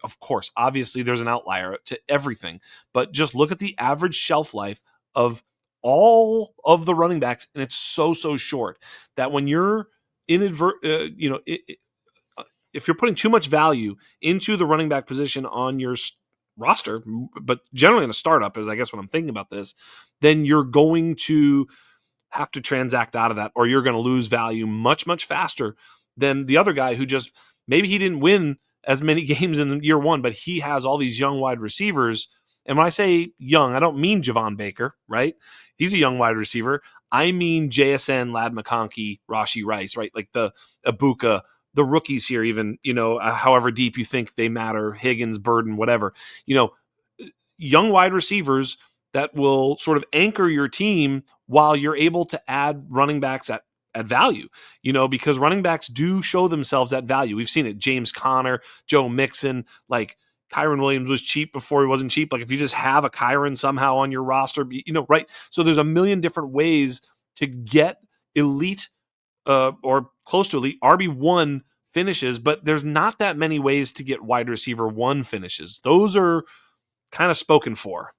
of course, obviously there's an outlier to everything, but just look at the average shelf life of all of the running backs. And it's so short that when you're if you're putting too much value into the running back position on your roster, but generally in a startup is I guess what I'm thinking about this, then you're going to have to transact out of that or you're going to lose value much, much faster than the other guy who just, maybe he didn't win as many games in year 1, but he has all these young wide receivers. And when I say young, I don't mean Javon Baker, right? He's a young wide receiver. I mean JSN, Lad McConkey, Rashee Rice, right? Like the Ibuka, the rookies here, even, however deep you think they matter, Higgins, Burden, whatever, young wide receivers that will sort of anchor your team while you're able to add running backs at value, because running backs do show themselves at value. We've seen it. James Conner, Joe Mixon, like Kyron Williams was cheap before he wasn't cheap. Like if you just have a Kyron somehow on your roster, right. So there's a million different ways to get elite or close to elite RB1 finishes, but there's not that many ways to get wide receiver 1 finishes. Those are kind of spoken for,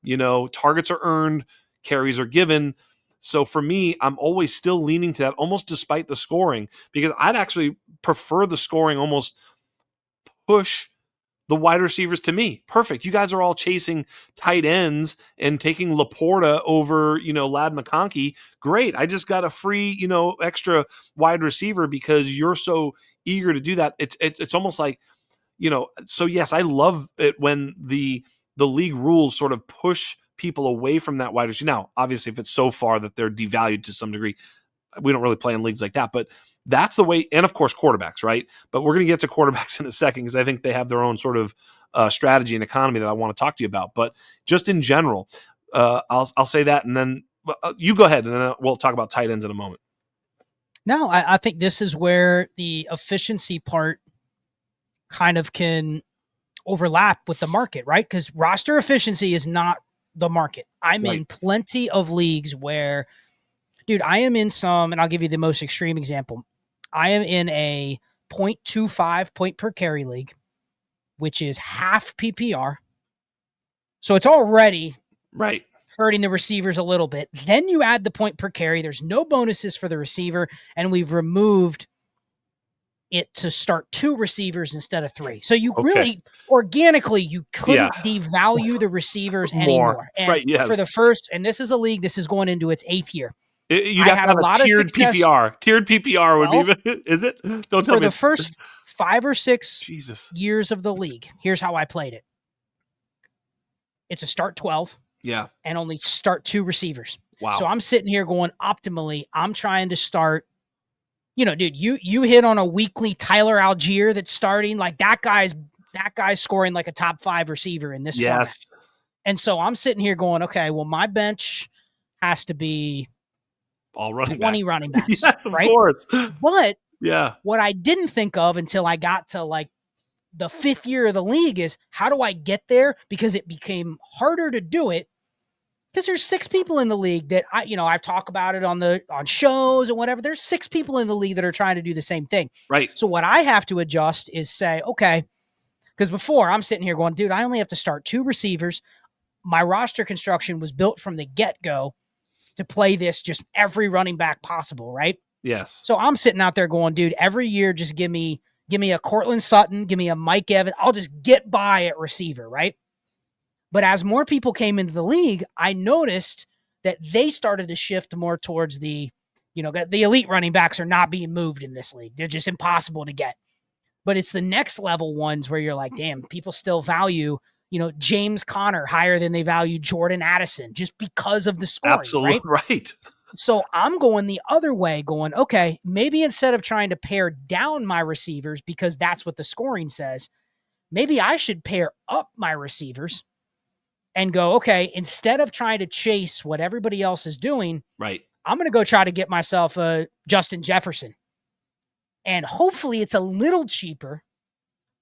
targets are earned, carries are given. So for me, I'm always still leaning to that, almost despite the scoring, because I'd actually prefer the scoring almost push the wide receivers to me. Perfect. You guys are all chasing tight ends and taking Laporta over, Lad McConkey. Great. I just got a free, extra wide receiver because you're so eager to do that. It's almost like, so yes, I love it when the league rules sort of push people away from that wide receiver. Now, obviously, if it's so far that they're devalued to some degree, we don't really play in leagues like that, but that's the way. And of course, quarterbacks, right? But we're going to get to quarterbacks in a second because I think they have their own sort of strategy and economy that I want to talk to you about. But just in general, I'll say that, and then you go ahead, and then we'll talk about tight ends in a moment. No, I think this is where the efficiency part kind of can overlap with the market, right? Because roster efficiency is not the market. I'm in plenty of leagues where, dude, I am in some, and I'll give you the most extreme example. I am in a 0.25 point per carry league, which is half PPR. So it's already hurting the receivers a little bit. Then you add the point per carry. There's no bonuses for the receiver, and we've removed it to start 2 receivers instead of 3. So you really organically, you couldn't devalue the receivers anymore. And for the first, and this is a league, this is going into its 8th year. You'd have to have a tiered PPR. Tiered PPR would be, is it? Don't tell me. For the first 5 or 6 years of the league, here's how I played it. It's a start 12. Yeah. And only start 2 receivers. Wow. So I'm sitting here going, optimally, I'm trying to start, dude, you hit on a weekly Tyler Algier that's starting. Like that guy's scoring like a top 5 receiver in this format. And so I'm sitting here going, okay, well, my bench has to be all running 20 running backs. Yes, of course. But what I didn't think of until I got to like the 5th year of the league is how do I get there? Because it became harder to do it because there's 6 people in the league that I've talked about it on shows and whatever. There's 6 people in the league that are trying to do the same thing. Right. So what I have to adjust is say, okay, because before I'm sitting here going, dude, I only have to start 2 receivers. My roster construction was built from the get-go to play this just every running back possible, right? Yes. So I'm sitting out there going, dude, every year just give me a Cortland Sutton, give me a Mike Evans. I'll just get by at receiver, right? But as more people came into the league, I noticed that they started to shift more towards the elite running backs are not being moved in this league. They're just impossible to get. But it's the next level ones where you're like, damn, people still value, James Conner higher than they value Jordan Addison just because of the scoring. Absolutely right. So I'm going the other way, going, okay, maybe instead of trying to pare down my receivers because that's what the scoring says, maybe I should pair up my receivers and go, okay, instead of trying to chase what everybody else is doing, I'm going to go try to get myself a Justin Jefferson. And hopefully it's a little cheaper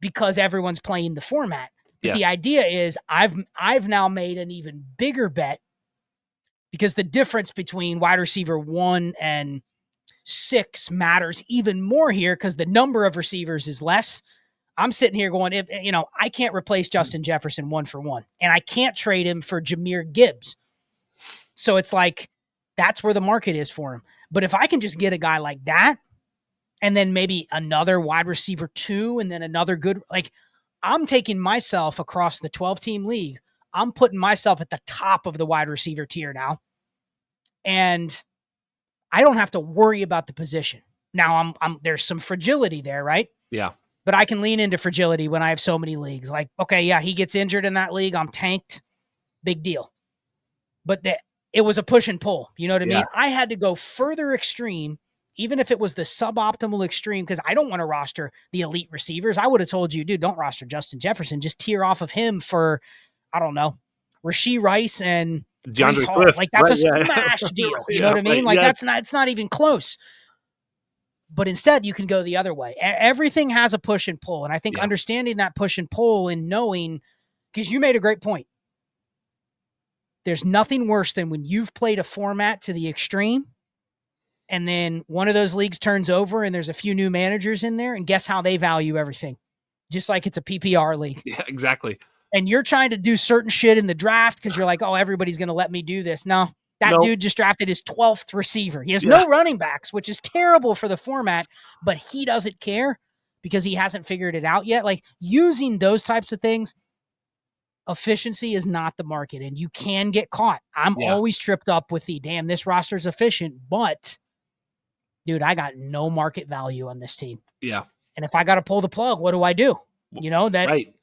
because everyone's playing the format. But the idea is I've now made an even bigger bet because the difference between wide receiver 1 and 6 matters even more here because the number of receivers is less. I'm sitting here going, I can't replace Justin Jefferson 1 for 1, and I can't trade him for Jahmyr Gibbs. So it's like, that's where the market is for him. But if I can just get a guy like that, and then maybe another wide receiver 2, and then another good, like I'm taking myself across the 12-team league. I'm putting myself at the top of the wide receiver tier now. And I don't have to worry about the position. Now there's some fragility there, right? Yeah. But I can lean into fragility when I have so many leagues. Like, okay, yeah, he gets injured in that league. I'm tanked. Big deal. But it was a push and pull. You know what I mean? I had to go further extreme, even if it was the suboptimal extreme, because I don't want to roster the elite receivers. I would have told you, dude, don't roster Justin Jefferson. Just tier off of him for, I don't know, Rashee Rice and DeAndre Hall. Swift. Like, that's a smash deal. You know what I mean? Like, it's not even close. But instead, you can go the other way. Everything has a push and pull. And I think understanding that push and pull and knowing, because you made a great point. There's nothing worse than when you've played a format to the extreme and then one of those leagues turns over and there's a few new managers in there, and guess how they value everything? Just like it's a PPR league. Yeah, exactly. And you're trying to do certain shit in the draft because you're like, oh, everybody's going to let me do this. No, That No. dude just drafted his 12th receiver. He has Yeah. no running backs, which is terrible for the format, but he doesn't care because he hasn't figured it out yet. Like, using those types of things, efficiency is not the market, and you can get caught. I'm Yeah. always tripped up with damn, this roster's efficient, but dude, I got no market value on this team. Yeah. And if I got to pull the plug, what do I do? You know, that right.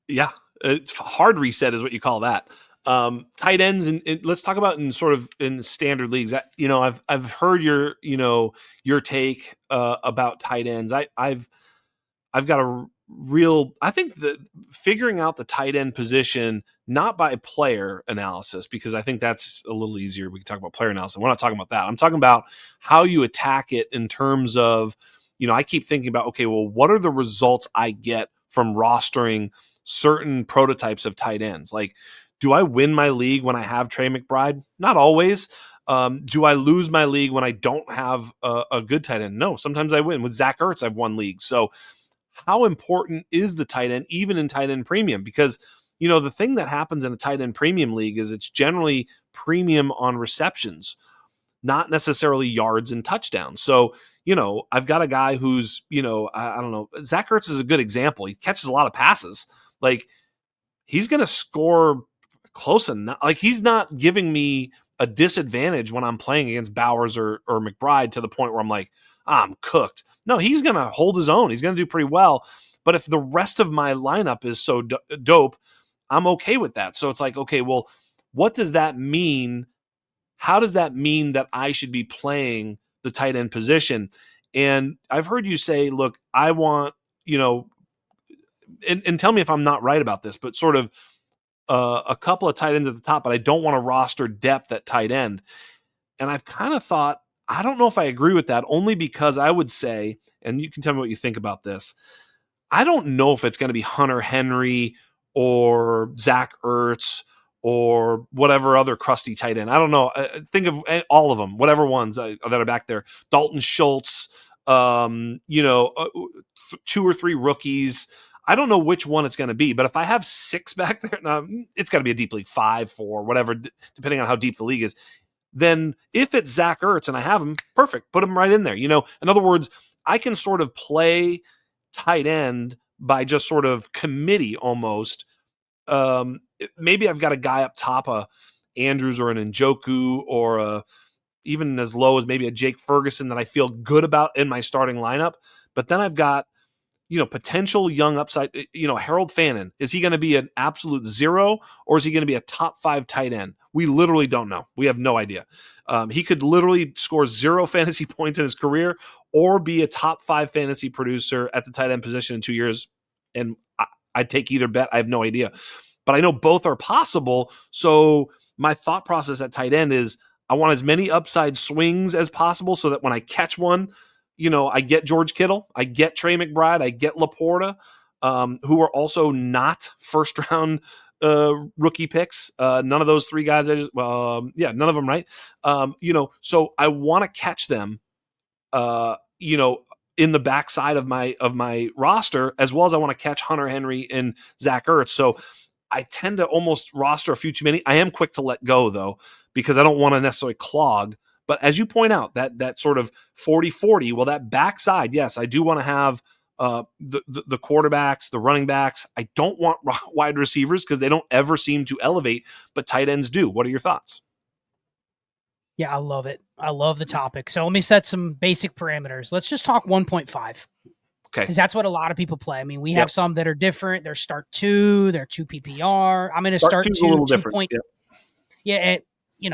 Yeah. Hard reset is what you call that. Tight ends, and let's talk about in sort of in standard leagues. I've heard your take about tight ends. I've got a real. I think that figuring out the tight end position not by player analysis, because I think that's a little easier. We can talk about player analysis. We're not talking about that. I'm talking about how you attack it in terms of, I keep thinking about, okay, well, what are the results I get from rostering certain prototypes of tight ends? Like, do I win my league when I have Trey McBride? Not always. Do I lose my league when I don't have a good tight end? No, sometimes I win. With Zach Ertz, I've won leagues. So how important is the tight end, even in tight end premium? Because, the thing that happens in a tight end premium league is it's generally premium on receptions, not necessarily yards and touchdowns. So, I've got a guy who's, I don't know, Zach Ertz is a good example. He catches a lot of passes. Like, he's going to score close enough. Like, he's not giving me a disadvantage when I'm playing against Bowers or McBride to the point where I'm like, I'm cooked. No, he's going to hold his own. He's going to do pretty well. But if the rest of my lineup is so dope, I'm okay with that. So it's like, okay, well, what does that mean? How does that mean that I should be playing the tight end position? And I've heard you say, look, I want, and tell me if I'm not right about this, but sort of a couple of tight ends at the top, but I don't want to roster depth at tight end. And I've kind of thought, I don't know if I agree with that, only because I would say, and you can tell me what you think about this, I don't know if it's going to be Hunter Henry or Zach Ertz or whatever other crusty tight end. I don't know. Think of all of them, whatever ones that are back there. Dalton Schultz, 2 or 3 rookies. I don't know which one it's going to be, but if I have 6 back there, it's got to be a deep league, 5, 4, whatever, depending on how deep the league is. Then if it's Zach Ertz and I have him, perfect, put him right in there. In other words, I can sort of play tight end by just sort of committee almost. Maybe I've got a guy up top, a Andrews or an Njoku, or even as low as maybe a Jake Ferguson that I feel good about in my starting lineup. But then I've got, potential young upside, Harold Fannin. Is he going to be an absolute 0, or is he going to be a top 5 tight end? We literally don't know. We have no idea. He could literally score 0 fantasy points in his career or be a top 5 fantasy producer at the tight end position in 2 years. And I'd take either bet. I have no idea. But I know both are possible. So my thought process at tight end is I want as many upside swings as possible so that when I catch one, I get George Kittle, I get Trey McBride, I get Laporta, who are also not first round rookie picks. None of those 3 guys, none of them, right? So I want to catch them, in the backside of my roster, as well as I want to catch Hunter Henry and Zach Ertz. So I tend to almost roster a few too many. I am quick to let go, though, because I don't want to necessarily clog. But as you point out, that sort of 40-40, well, that backside, yes, I do want to have the quarterbacks, the running backs. I don't want wide receivers because they don't ever seem to elevate, but tight ends do. What are your thoughts? Yeah, I love it. I love the topic. So let me set some basic parameters. Let's just talk 1.5. Okay. Because that's what a lot of people play. I mean, we have some that are different. They're start 2, they're 2 PPR. I'm going to start 2, a little 2 different. point. Yeah.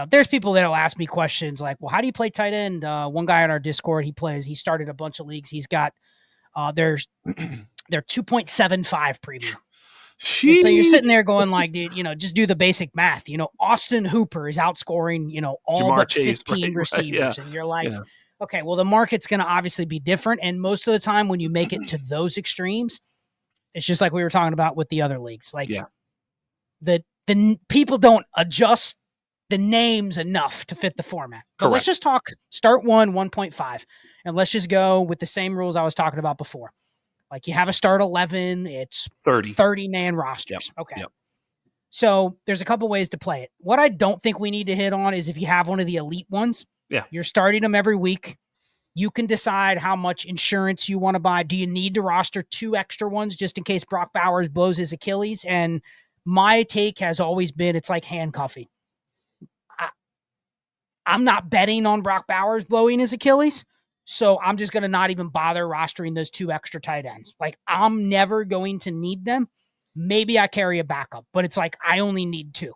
There's people that'll ask me questions like, well, how do you play tight end? One guy on our Discord, he started a bunch of leagues. He's got, they're 2.75 premium. And so you're sitting there going like, dude, just do the basic math. Austin Hooper is outscoring, all Ja'Marr but Chase, 15 receivers. Yeah. And you're like, okay, well, the market's going to obviously be different. And most of the time when you make it to those extremes, it's just like we were talking about with the other leagues. Like the people don't adjust the names enough to fit the format. But let's just talk start 1.5. And let's just go with the same rules I was talking about before. Like you have a start 11, it's 30 man rosters. Okay. So there's a couple ways to play it. What I don't think we need to hit on is if you have one of the elite ones, you're starting them every week. You can decide how much insurance you want to buy. Do you need to roster 2 extra ones just in case Brock Bowers blows his Achilles? And my take has always been it's like handcuffing. I'm not betting on Brock Bowers blowing his Achilles, so I'm just going to not even bother rostering those 2 extra tight ends. Like, I'm never going to need them. Maybe I carry a backup, but it's like I only need 2.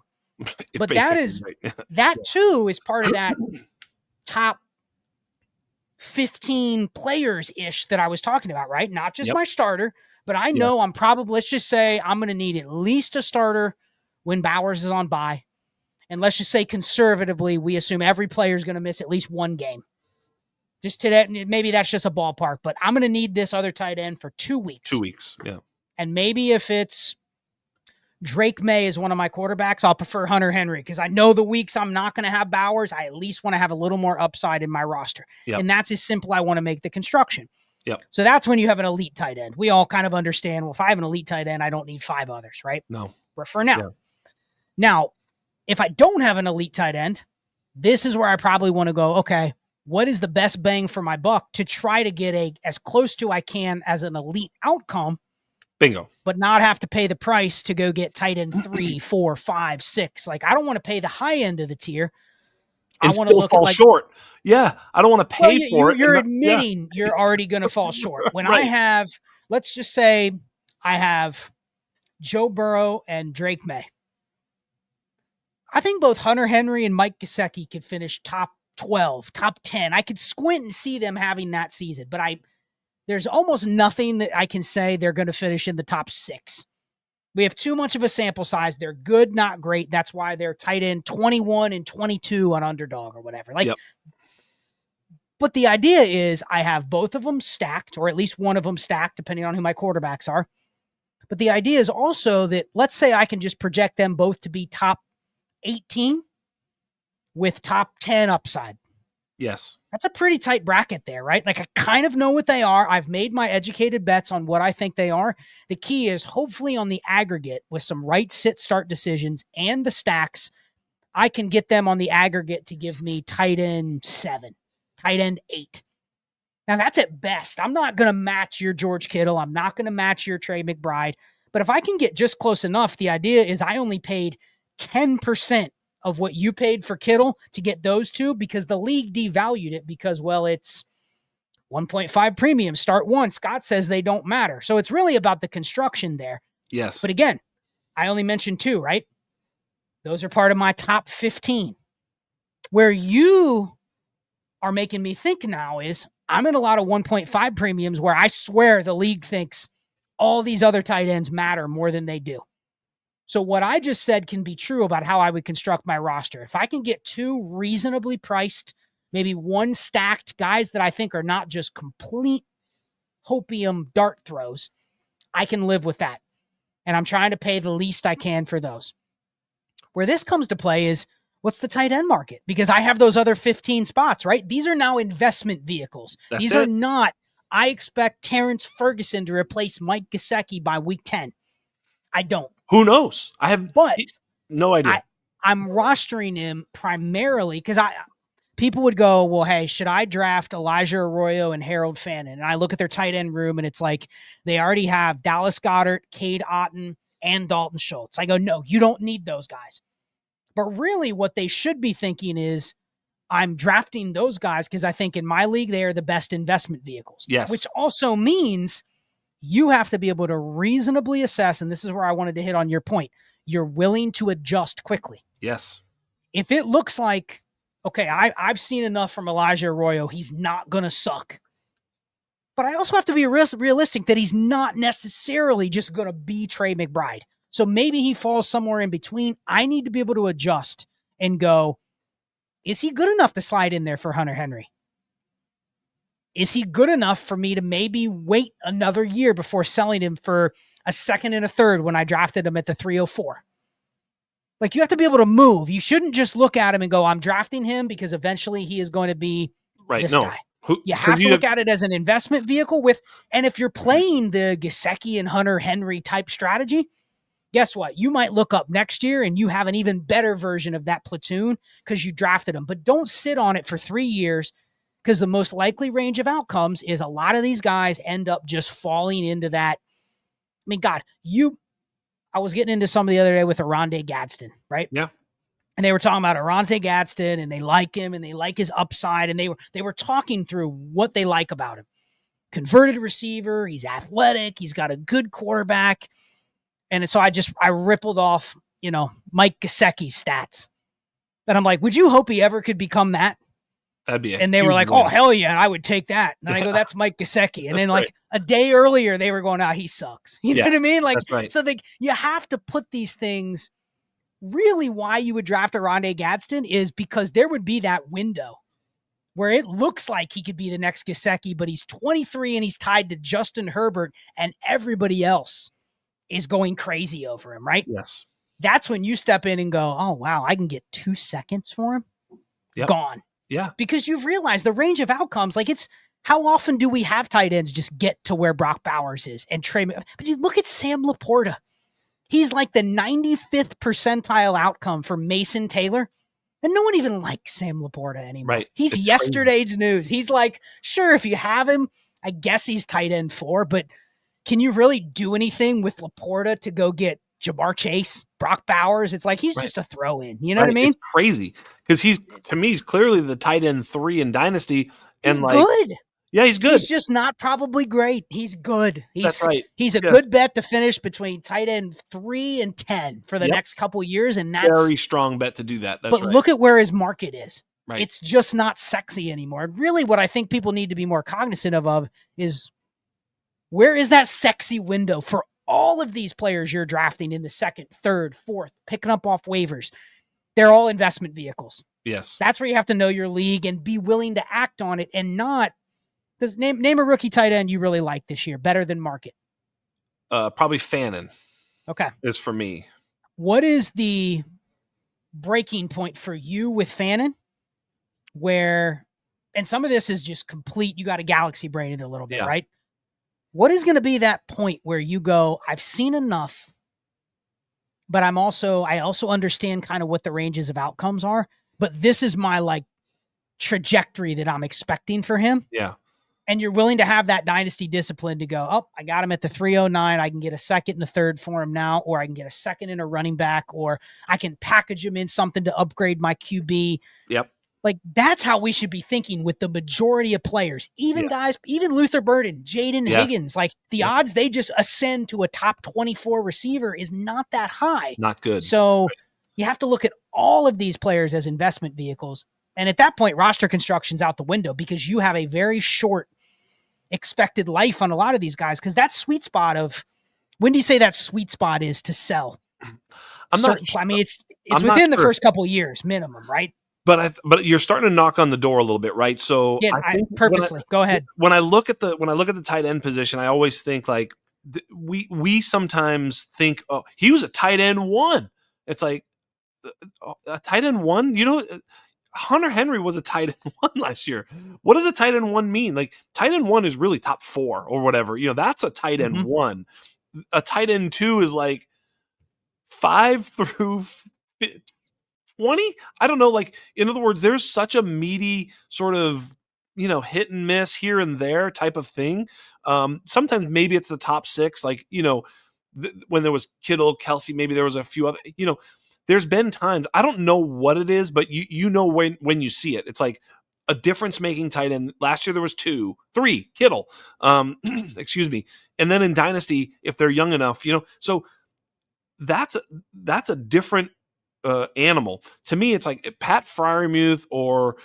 But that is right. That too is part of that top 15 players-ish that I was talking about, right? Not just my starter, but I know I'm probably, let's just say I'm going to need at least a starter when Bowers is on bye. And let's just say conservatively, we assume every player is going to miss at least 1 game. Just to that, maybe that's just a ballpark, but I'm going to need this other tight end for 2 weeks. 2 weeks, yeah. And maybe if it's Drake May is one of my quarterbacks, I'll prefer Hunter Henry because I know the weeks I'm not going to have Bowers, I at least want to have a little more upside in my roster. And that's as simple I want to make the construction. So that's when you have an elite tight end. We all kind of understand, well, if I have an elite tight end, I don't need 5 others, right? No. But for now. Now, if I don't have an elite tight end, this is where I probably want to go, okay, what is the best bang for my buck to try to get as close to I can as an elite outcome? Bingo. But not have to pay the price to go get tight end 3, 4, 5, 6. Like, I don't want to pay the high end of the tier. And I want to look fall short. Yeah, I don't want to pay for it. You're admitting you're already going to fall short. When I have, let's just say I have Joe Burrow and Drake May. I think both Hunter Henry and Mike Gesicki could finish top 12, top 10. I could squint and see them having that season, but there's almost nothing that I can say they're going to finish in the top 6. We have too much of a sample size. They're good, not great. That's why they're tight end 21 and 22 on Underdog or whatever. But the idea is I have both of them stacked, or at least one of them stacked, depending on who my quarterbacks are. But the idea is also that, let's say I can just project them both to be top 18 with top 10 upside. Yes. That's a pretty tight bracket there, right? Like, I kind of know what they are. I've made my educated bets on what I think they are. The key is hopefully on the aggregate with some right sit start decisions and the stacks, I can get them on the aggregate to give me tight end 7, tight end 8. Now, that's at best. I'm not going to match your George Kittle. I'm not going to match your Trey McBride. But if I can get just close enough, the idea is I only paid 10% of what you paid for Kittle to get those 2 because the league devalued it because, well, it's 1.5 premium, start 1. Scott says they don't matter. So it's really about the construction there. Yes. But again, I only mentioned 2, right? Those are part of my top 15. Where you are making me think now is I'm in a lot of 1.5 premiums where I swear the league thinks all these other tight ends matter more than they do. So what I just said can be true about how I would construct my roster. If I can get 2 reasonably priced, maybe 1 stacked guys that I think are not just complete hopium dart throws, I can live with that. And I'm trying to pay the least I can for those. Where this comes to play is, what's the tight end market? Because I have those other 15 spots, right? These are now investment vehicles. These are not, I expect Terrence Ferguson to replace Mike Gesicki by week 10. I don't. Who knows? I have no idea. I'm rostering him primarily because people would go, well, hey, should I draft Elijah Arroyo and Harold Fannin? And I look at their tight end room and it's like they already have Dallas Goedert, Cade Otton, and Dalton Schultz. I go, no, you don't need those guys. But really what they should be thinking is I'm drafting those guys because I think in my league they are the best investment vehicles. Yes. Which also means you have to be able to reasonably assess, and this is where I wanted to hit on your point, you're willing to adjust quickly. Yes. If it looks like, okay, I've seen enough from Elijah Arroyo, he's not going to suck. But I also have to be realistic that he's not necessarily just going to be Trey McBride. So maybe he falls somewhere in between. I need to be able to adjust and go, is he good enough to slide in there for Hunter Henry? Is he good enough for me to maybe wait another year before selling him for a 2nd and a 3rd when I drafted him at the 304? Like, you have to be able to move. You shouldn't just look at him and go, I'm drafting him because eventually he is going to be this guy. You have to look at it as an investment vehicle and if you're playing the Gesicki and Hunter Henry type strategy, guess what? You might look up next year and you have an even better version of that platoon because you drafted them. But don't sit on it for 3 years, because the most likely range of outcomes is a lot of these guys end up just falling into that. I mean, God, I was getting into some the other day with Oronde Gadsden, right? Yeah. And they were talking about Oronde Gadsden, and they like him, and they like his upside, and they were talking through what they like about him. Converted receiver, he's athletic, he's got a good quarterback. And so I rippled off, Mike Gesicki's stats. And I'm like, would you hope he ever could become that? That'd be and they were like, win. oh, hell yeah, I would take that. And I go, that's Mike Gesicki. And then like a day earlier, they were going, he sucks. You know what I mean? Like, right. So you have to put these things, really why you would draft Oronde Gadsden is because there would be that window where it looks like he could be the next Gesicki, but he's 23 and he's tied to Justin Herbert and everybody else is going crazy over him, right? Yes. That's when you step in and go, oh, wow, I can get 2 seconds for him. Yep. Gone. Yeah. Because you've realized the range of outcomes, like how often do we have tight ends just get to where Brock Bowers is and Trey? But you look at Sam Laporta. He's like the 95th percentile outcome for Mason Taylor. And no one even likes Sam Laporta anymore. Right. He's it's yesterday's crazy news. He's like, sure, if you have him, I guess he's tight end 4, but can you really do anything with Laporta to go get Jamar Chase, Brock Bowers? It's like he's just a throw in. You know what I mean? It's crazy because he's clearly the tight end 3 in Dynasty. And he's good. Yeah, he's good. He's just not probably great. He's good. That's right. He's a good bet to finish between tight end 3 and 10 for the next couple of years. And that's very strong bet to do that. That's but look at where his market is. Right. It's just not sexy anymore. Really, what I think people need to be more cognizant of is where is that sexy window for all of these players you're drafting in the 2nd, 3rd, 4th, picking up off waivers. They're all investment vehicles. Yes. That's where you have to know your league and be willing to act on it and not – name a rookie tight end you really like this year, better than market. Probably Fannin. Okay. Is for me. What is the breaking point for you with Fannin where – and some of this is just complete – you got to galaxy brain it a little bit, right? What is going to be that point where you go, I've seen enough, but I also understand kind of what the ranges of outcomes are, but this is my like trajectory that I'm expecting for him. Yeah. And you're willing to have that dynasty discipline to go, oh, I got him at the 309. I can get a 2nd and a 3rd for him now, or I can get a 2nd and a running back, or I can package him in something to upgrade my QB. Yep. Like, that's how we should be thinking with the majority of players. Even guys, even Luther Burden, Jaden Higgins, like the odds they just ascend to a top 24 receiver is not that high. Not good. So you have to look at all of these players as investment vehicles. And at that point, roster construction's out the window because you have a very short expected life on a lot of these guys. Because that sweet spot of, when do you say that sweet spot is to sell? I'm not sure. I mean, it's within the first couple of years minimum, right? But you're starting to knock on the door a little bit, right? So I think purposely go ahead. When I look at the tight end position, I always think like we sometimes think, oh, he was a tight end 1. It's like a tight end 1. Hunter Henry was a tight end 1 last year. What does a tight end 1 mean? Like tight end 1 is really top 4 or whatever. That's a tight end 1. A tight end 2 is like 5 through 20? I don't know. Like, in other words, there's such a meaty sort of, hit and miss here and there type of thing. Sometimes maybe it's the top 6, like, when there was Kittle, Kelsey, maybe there was a few other, there's been times, I don't know what it is, but you know when you see it, it's like a difference making tight end. Last year there was 2, 3, Kittle, excuse me. And then in Dynasty, if they're young enough, so that's a different animal. To me, it's like Pat Freiermuth or,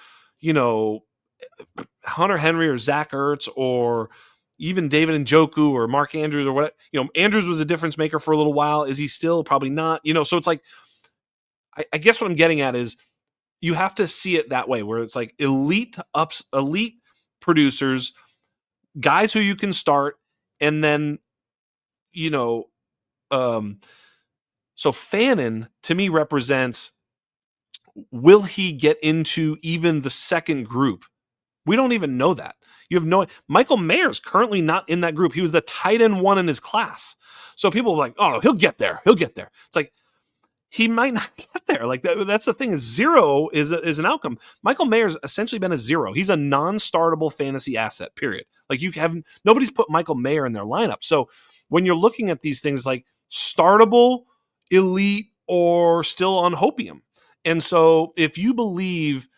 Hunter Henry or Zach Ertz or even David Njoku or Mark Andrews or what, Andrews was a difference maker for a little while. Is he still? Probably not, so it's like, I guess what I'm getting at is you have to see it that way, where it's like elite producers, guys who you can start. And then, so Fannin to me represents, will he get into even the second group? We don't even know that. You have no. Michael Mayer's currently not in that group. He was the tight end 1 in his class. So people are like, oh, no, he'll get there. He'll get there. It's like, he might not get there. Like that's the thing is 0 is an outcome. Michael Mayer's essentially been a 0. He's a non-startable fantasy asset, period. Like nobody's put Michael Mayer in their lineup. So when you're looking at these things like startable, elite, or still on hopium. And so if you believe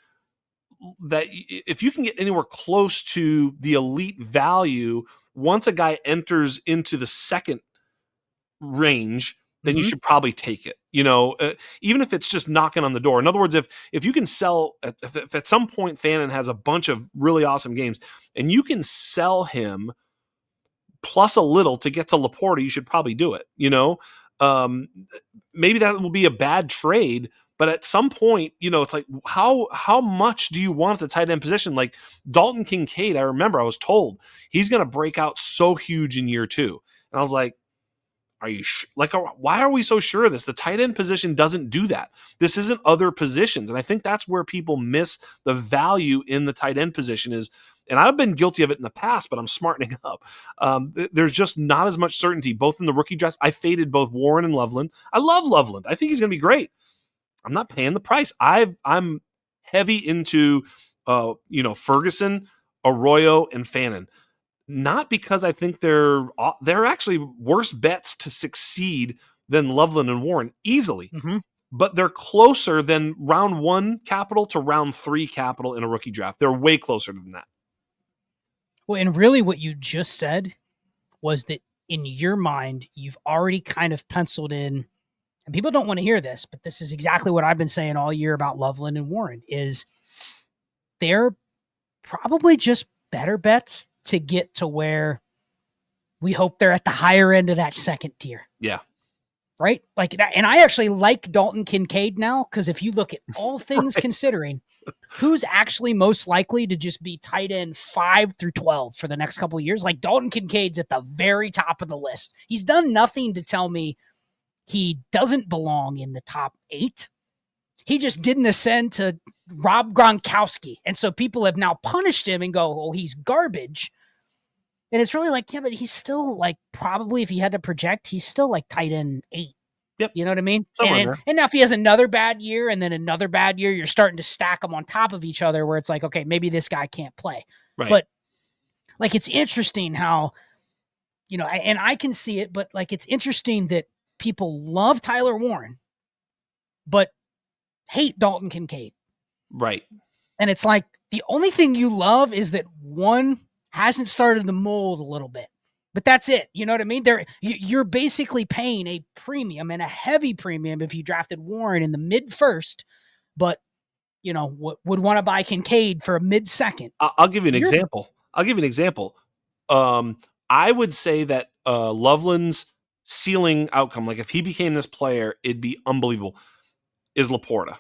that if you can get anywhere close to the elite value, once a guy enters into the second range, then you should probably take it. Even if it's just knocking on the door. In other words, if you can sell, if at some point Fannin has a bunch of really awesome games, and you can sell him plus a little to get to Laporta, you should probably do it. Maybe that will be a bad trade, but at some point, it's like how much do you want at the tight end position? Like Dalton Kincaid, I remember I was told he's going to break out so huge in year 2, and I was like, are you why are we so sure of this? The tight end position doesn't do that. This isn't other positions. And I think that's where people miss the value in the tight end position is, and I've been guilty of it in the past, but I'm smartening up. There's just not as much certainty, both in the rookie draft. I faded both Warren and Loveland. I love Loveland. I think he's going to be great. I'm not paying the price. I'm heavy into, Ferguson, Arroyo, and Fannin. Not because I think they're actually worse bets to succeed than Loveland and Warren easily, but they're closer than round 1 capital to round 3 capital in a rookie draft. They're way closer than that. Well, and really what you just said was that in your mind, you've already kind of penciled in, and people don't want to hear this, but this is exactly what I've been saying all year about Loveland and Warren is they're probably just better bets to get to where we hope they're at the higher end of that second tier. Yeah. Right? Like that. And I actually like Dalton Kincaid now, because if you look at all things considering, who's actually most likely to just be tight end 5 through 12 for the next couple of years? Like Dalton Kincaid's at the very top of the list. He's done nothing to tell me he doesn't belong in the top 8. He just didn't ascend to Rob Gronkowski. And so people have now punished him and go, oh, he's garbage. And it's really like, yeah, but he's still like, probably if he had to project, he's still like tight end 8. Yep. You know what I mean? And now if he has another bad year and then another bad year, you're starting to stack them on top of each other where it's like, okay, maybe this guy can't play. Right. But like, it's interesting how, and I can see it, but like, it's interesting that people love Tyler Warren, but hate Dalton Kincaid. Right. And it's like the only thing you love is that one hasn't started to mold a little bit, but that's it. You know what I mean? You're basically paying a premium and a heavy premium if you drafted Warren in the mid first, but would want to buy Kincaid for a mid second. I'll give you an example. I would say that Loveland's ceiling outcome, like if he became this player, it'd be unbelievable, is Laporta.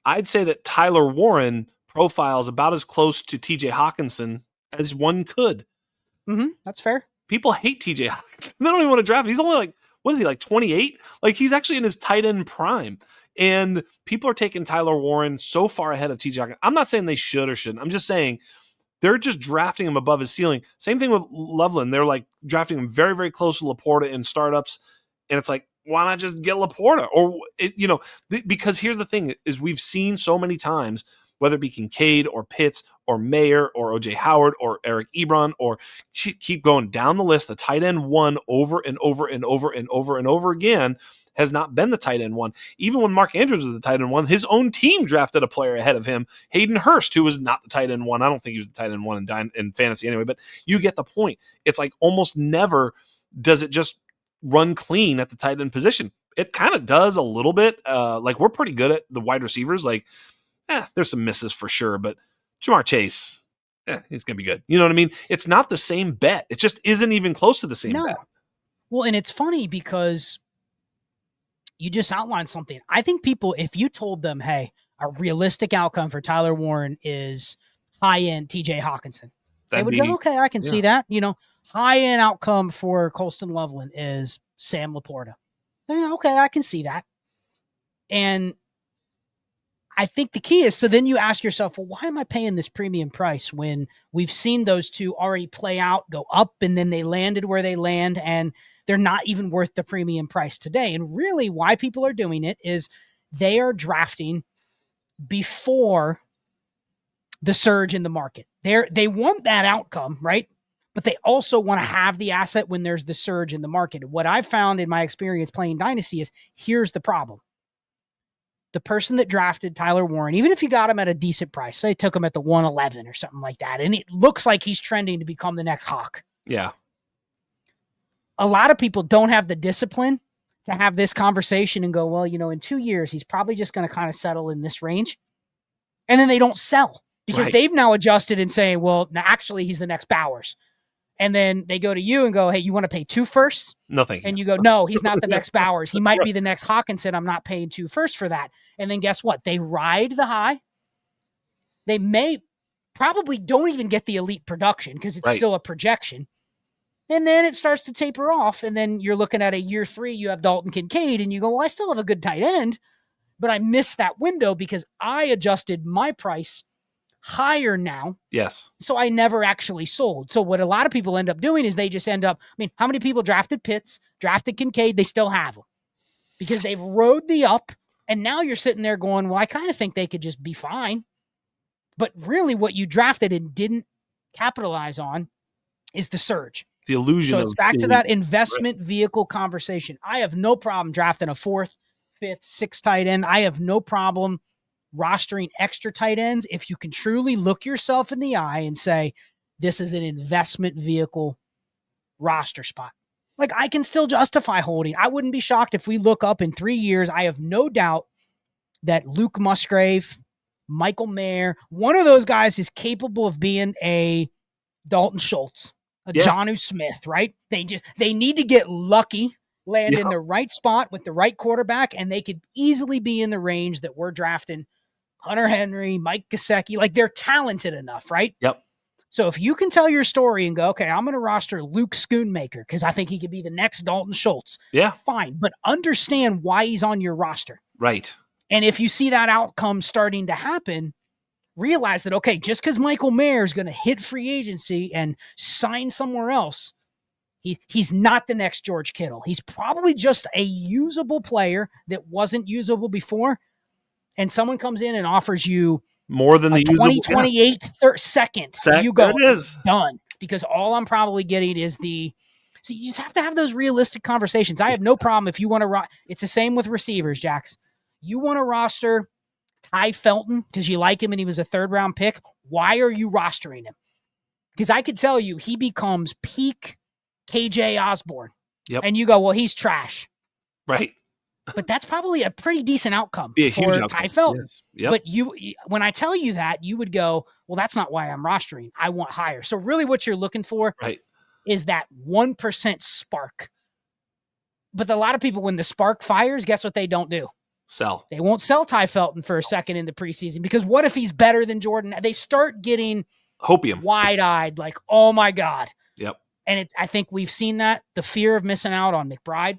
I'd say that Tyler Warren profiles about as close to TJ Hawkinson as one could. That's fair. People hate TJ Hawkinson. They don't even want to draft him. He's only like, what is he, like 28? Like he's actually in his tight end prime. And people are taking Tyler Warren so far ahead of TJ Hawkinson. I'm not saying they should or shouldn't. I'm just saying they're just drafting him above his ceiling. Same thing with Loveland. They're like drafting him very, very close to Laporta in startups. And it's like, why not just get Laporta? Or, because here's the thing is we've seen so many times, whether it be Kincaid or Pitts or Mayer or OJ Howard or Eric Ebron, or keep going down the list, the tight end 1 over and over and over and over and over again has not been the tight end 1. Even when Mark Andrews was the tight end 1, his own team drafted a player ahead of him, Hayden Hurst, who was not the tight end 1. I don't think he was the tight end 1 in fantasy anyway, but you get the point. It's like almost never does it just run clean at the tight end position. It kind of does a little bit. Like we're pretty good at the wide receivers. Like, there's some misses for sure, but Jamar Chase, he's going to be good. You know what I mean? It's not the same bet. It just isn't even close to the same bet. Well, and it's funny because you just outlined something. I think people, if you told them, hey, a realistic outcome for Tyler Warren is high-end TJ Hawkinson, they would go, okay, I can see that. High-end outcome for Colston Loveland is Sam Laporta. Okay, I can see that. And I think the key is, so then you ask yourself, well, why am I paying this premium price when we've seen those two already play out, go up, and then they landed where they land, and they're not even worth the premium price today? And really why people are doing it is they are drafting before the surge in the market. They want that outcome, right? But they also want to have the asset when there's the surge in the market. What I've found in my experience playing Dynasty is, here's the problem. The person that drafted Tyler Warren, even if you got him at a decent price, say took him at the 111 or something like that, and it looks like he's trending to become the next Hawk. Yeah. A lot of people don't have the discipline to have this conversation and go, well, in 2 years, he's probably just going to kind of settle in this range. And then they don't sell because they've now adjusted and saying, well, actually, he's the next Bowers. And then they go to you and go, hey, you want to pay 2 firsts? No, thank you. And you go, no, he's not the next Bowers. He might be the next Hawkinson. I'm not paying 2 firsts for that. And then guess what? They ride the high. They may probably don't even get the elite production because it's still a projection. And then it starts to taper off. And then you're looking at a year 3, you have Dalton Kincaid, and you go, well, I still have a good tight end, but I missed that window because I adjusted my price higher now. Yes. So I never actually sold. So what a lot of people end up doing is they just end up, how many people drafted Pitts, drafted Kincaid? They still have them because they've rode the up. And now you're sitting there going, well, I kind of think they could just be fine. But really what you drafted and didn't capitalize on is the surge. The illusion. So it's back to that investment vehicle conversation. I have no problem drafting a 4th, 5th, 6th tight end. I have no problem rostering extra tight ends if you can truly look yourself in the eye and say, this is an investment vehicle roster spot. Like, I can still justify holding. I wouldn't be shocked if we look up in 3 years. I have no doubt that Luke Musgrave, Michael Mayer, one of those guys is capable of being a Dalton Schultz, a Jonnu Smith, right? They need to get lucky, land in the right spot with the right quarterback, and they could easily be in the range that we're drafting Hunter Henry, Mike Gesicki. Like, they're talented enough, right? Yep. So if you can tell your story and go, okay, I'm going to roster Luke Schoonmaker because I think he could be the next Dalton Schultz. Yeah. Fine. But understand why he's on your roster. Right. And if you see that outcome starting to happen, realize that, okay, just because Michael Mayer is going to hit free agency and sign somewhere else, he's not the next George Kittle. He's probably just a usable player that wasn't usable before. And someone comes in and offers you more than the 2028 second. You go, it is done. Because all I'm probably getting is so you just have to have those realistic conversations. I have no problem if you want to it's the same with receivers, Jax. You want to roster Ty Felton because you like him and he was a 3rd round pick. Why are you rostering him? Because I could tell you he becomes peak KJ Osborne. Yep. And you go, well, he's trash. Right. But that's probably a pretty decent outcome for for Ty Felton. Yes. Yep. But when I tell you that, you would go, well, that's not why I'm rostering. I want higher. So really what you're looking for is that 1% spark. But a lot of people, when the spark fires, guess what they don't do? Sell. They won't sell Ty Felton for a second in the preseason because what if he's better than Jordan? They start getting hopium, wide-eyed, like, oh my God. Yep. And I think we've seen that, the fear of missing out on McBride,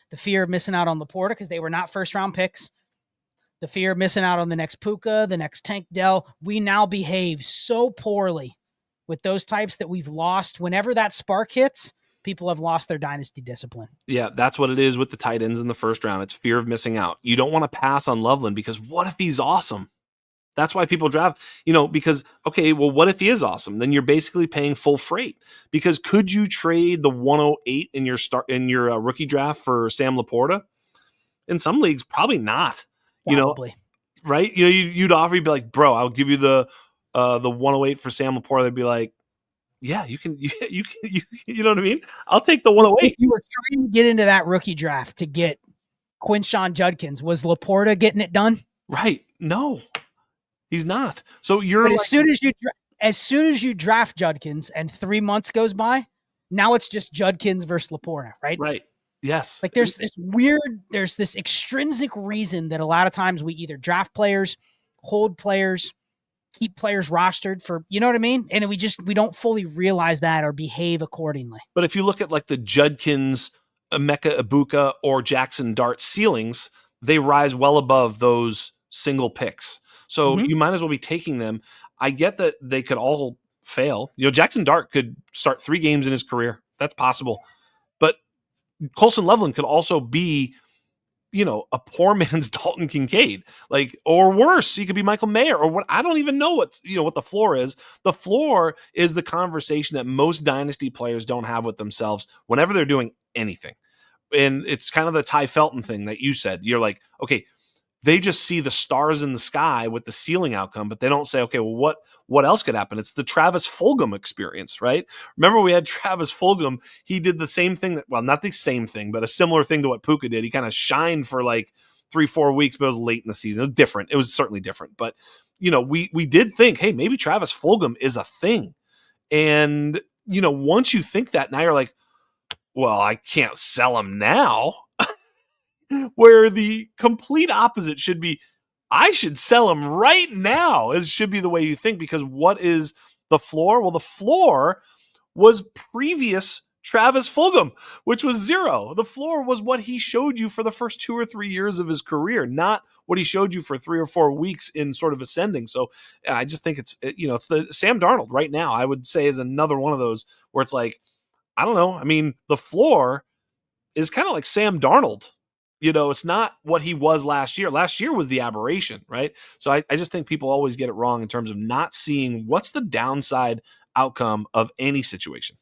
the fear of missing out on Laporta because they were not 1st-round picks, the fear of missing out on the next Puka, the next Tank Dell. We now behave so poorly with those types that we've lost. Whenever that spark hits, people have lost their dynasty discipline. Yeah, that's what it is with the tight ends in the 1st round. It's fear of missing out. You don't want to pass on Loveland because what if he's awesome? That's why people draft, because, okay, well, what if he is awesome? Then you're basically paying full freight because could you trade the 108 in your rookie draft for Sam Laporta? In some leagues, probably not, Probably. Right? You'd offer, you'd be like, bro, I'll give you the 108 for Sam Laporta. They'd be like, yeah, you can, you know what I mean? I'll take the 108. If you were trying to get into that rookie draft to get Quinshon Judkins, was Laporta getting it done? Right. No. He's not. So you're but as soon as you draft Judkins and 3 months goes by, now it's just Judkins versus Laporta, right? Right. Yes. Like there's this extrinsic reason that a lot of times we either draft players, hold players, keep players rostered for, you know what I mean? And we don't fully realize that or behave accordingly. But if you look at like the Judkins, Emeka Ibuka, or Jackson Dart ceilings, they rise well above those single picks. So Mhm. you might as well be taking them. I get that they could all fail. Jackson Dart could start 3 games in his career. That's possible. But Colson Loveland could also be, a poor man's Dalton Kincaid, or worse. He could be Michael Mayer, or what. I don't even know what the floor is. The floor is the conversation that most dynasty players don't have with themselves whenever they're doing anything. And it's kind of the Ty Felton thing that you said. You're like, okay, they just see the stars in the sky with the ceiling outcome, but they don't say, okay, well, what else could happen? It's the Travis Fulgham experience, right? Remember we had Travis Fulgham. He did the same thing not the same thing, but a similar thing to what Puka did. He kind of shined for like 3-4 weeks, but it was late in the season. It was different. It was certainly different. But, we did think, hey, maybe Travis Fulgham is a thing. And, once you think that, now you're like, well, I can't sell him now. Where the complete opposite should be, I should sell him right now. It should be the way you think, because what is the floor? Well, the floor was previous Travis Fulgham, which was 0. The floor was what he showed you for the first 2 or 3 years of his career, not what he showed you for 3 or 4 weeks in sort of ascending. So I just think it's the Sam Darnold right now, I would say, is another one of those where it's like, I don't know. I mean, the floor is kind of like Sam Darnold. It's not what he was last year. Last year was the aberration, right? So I just think people always get it wrong in terms of not seeing what's the downside outcome of any situation.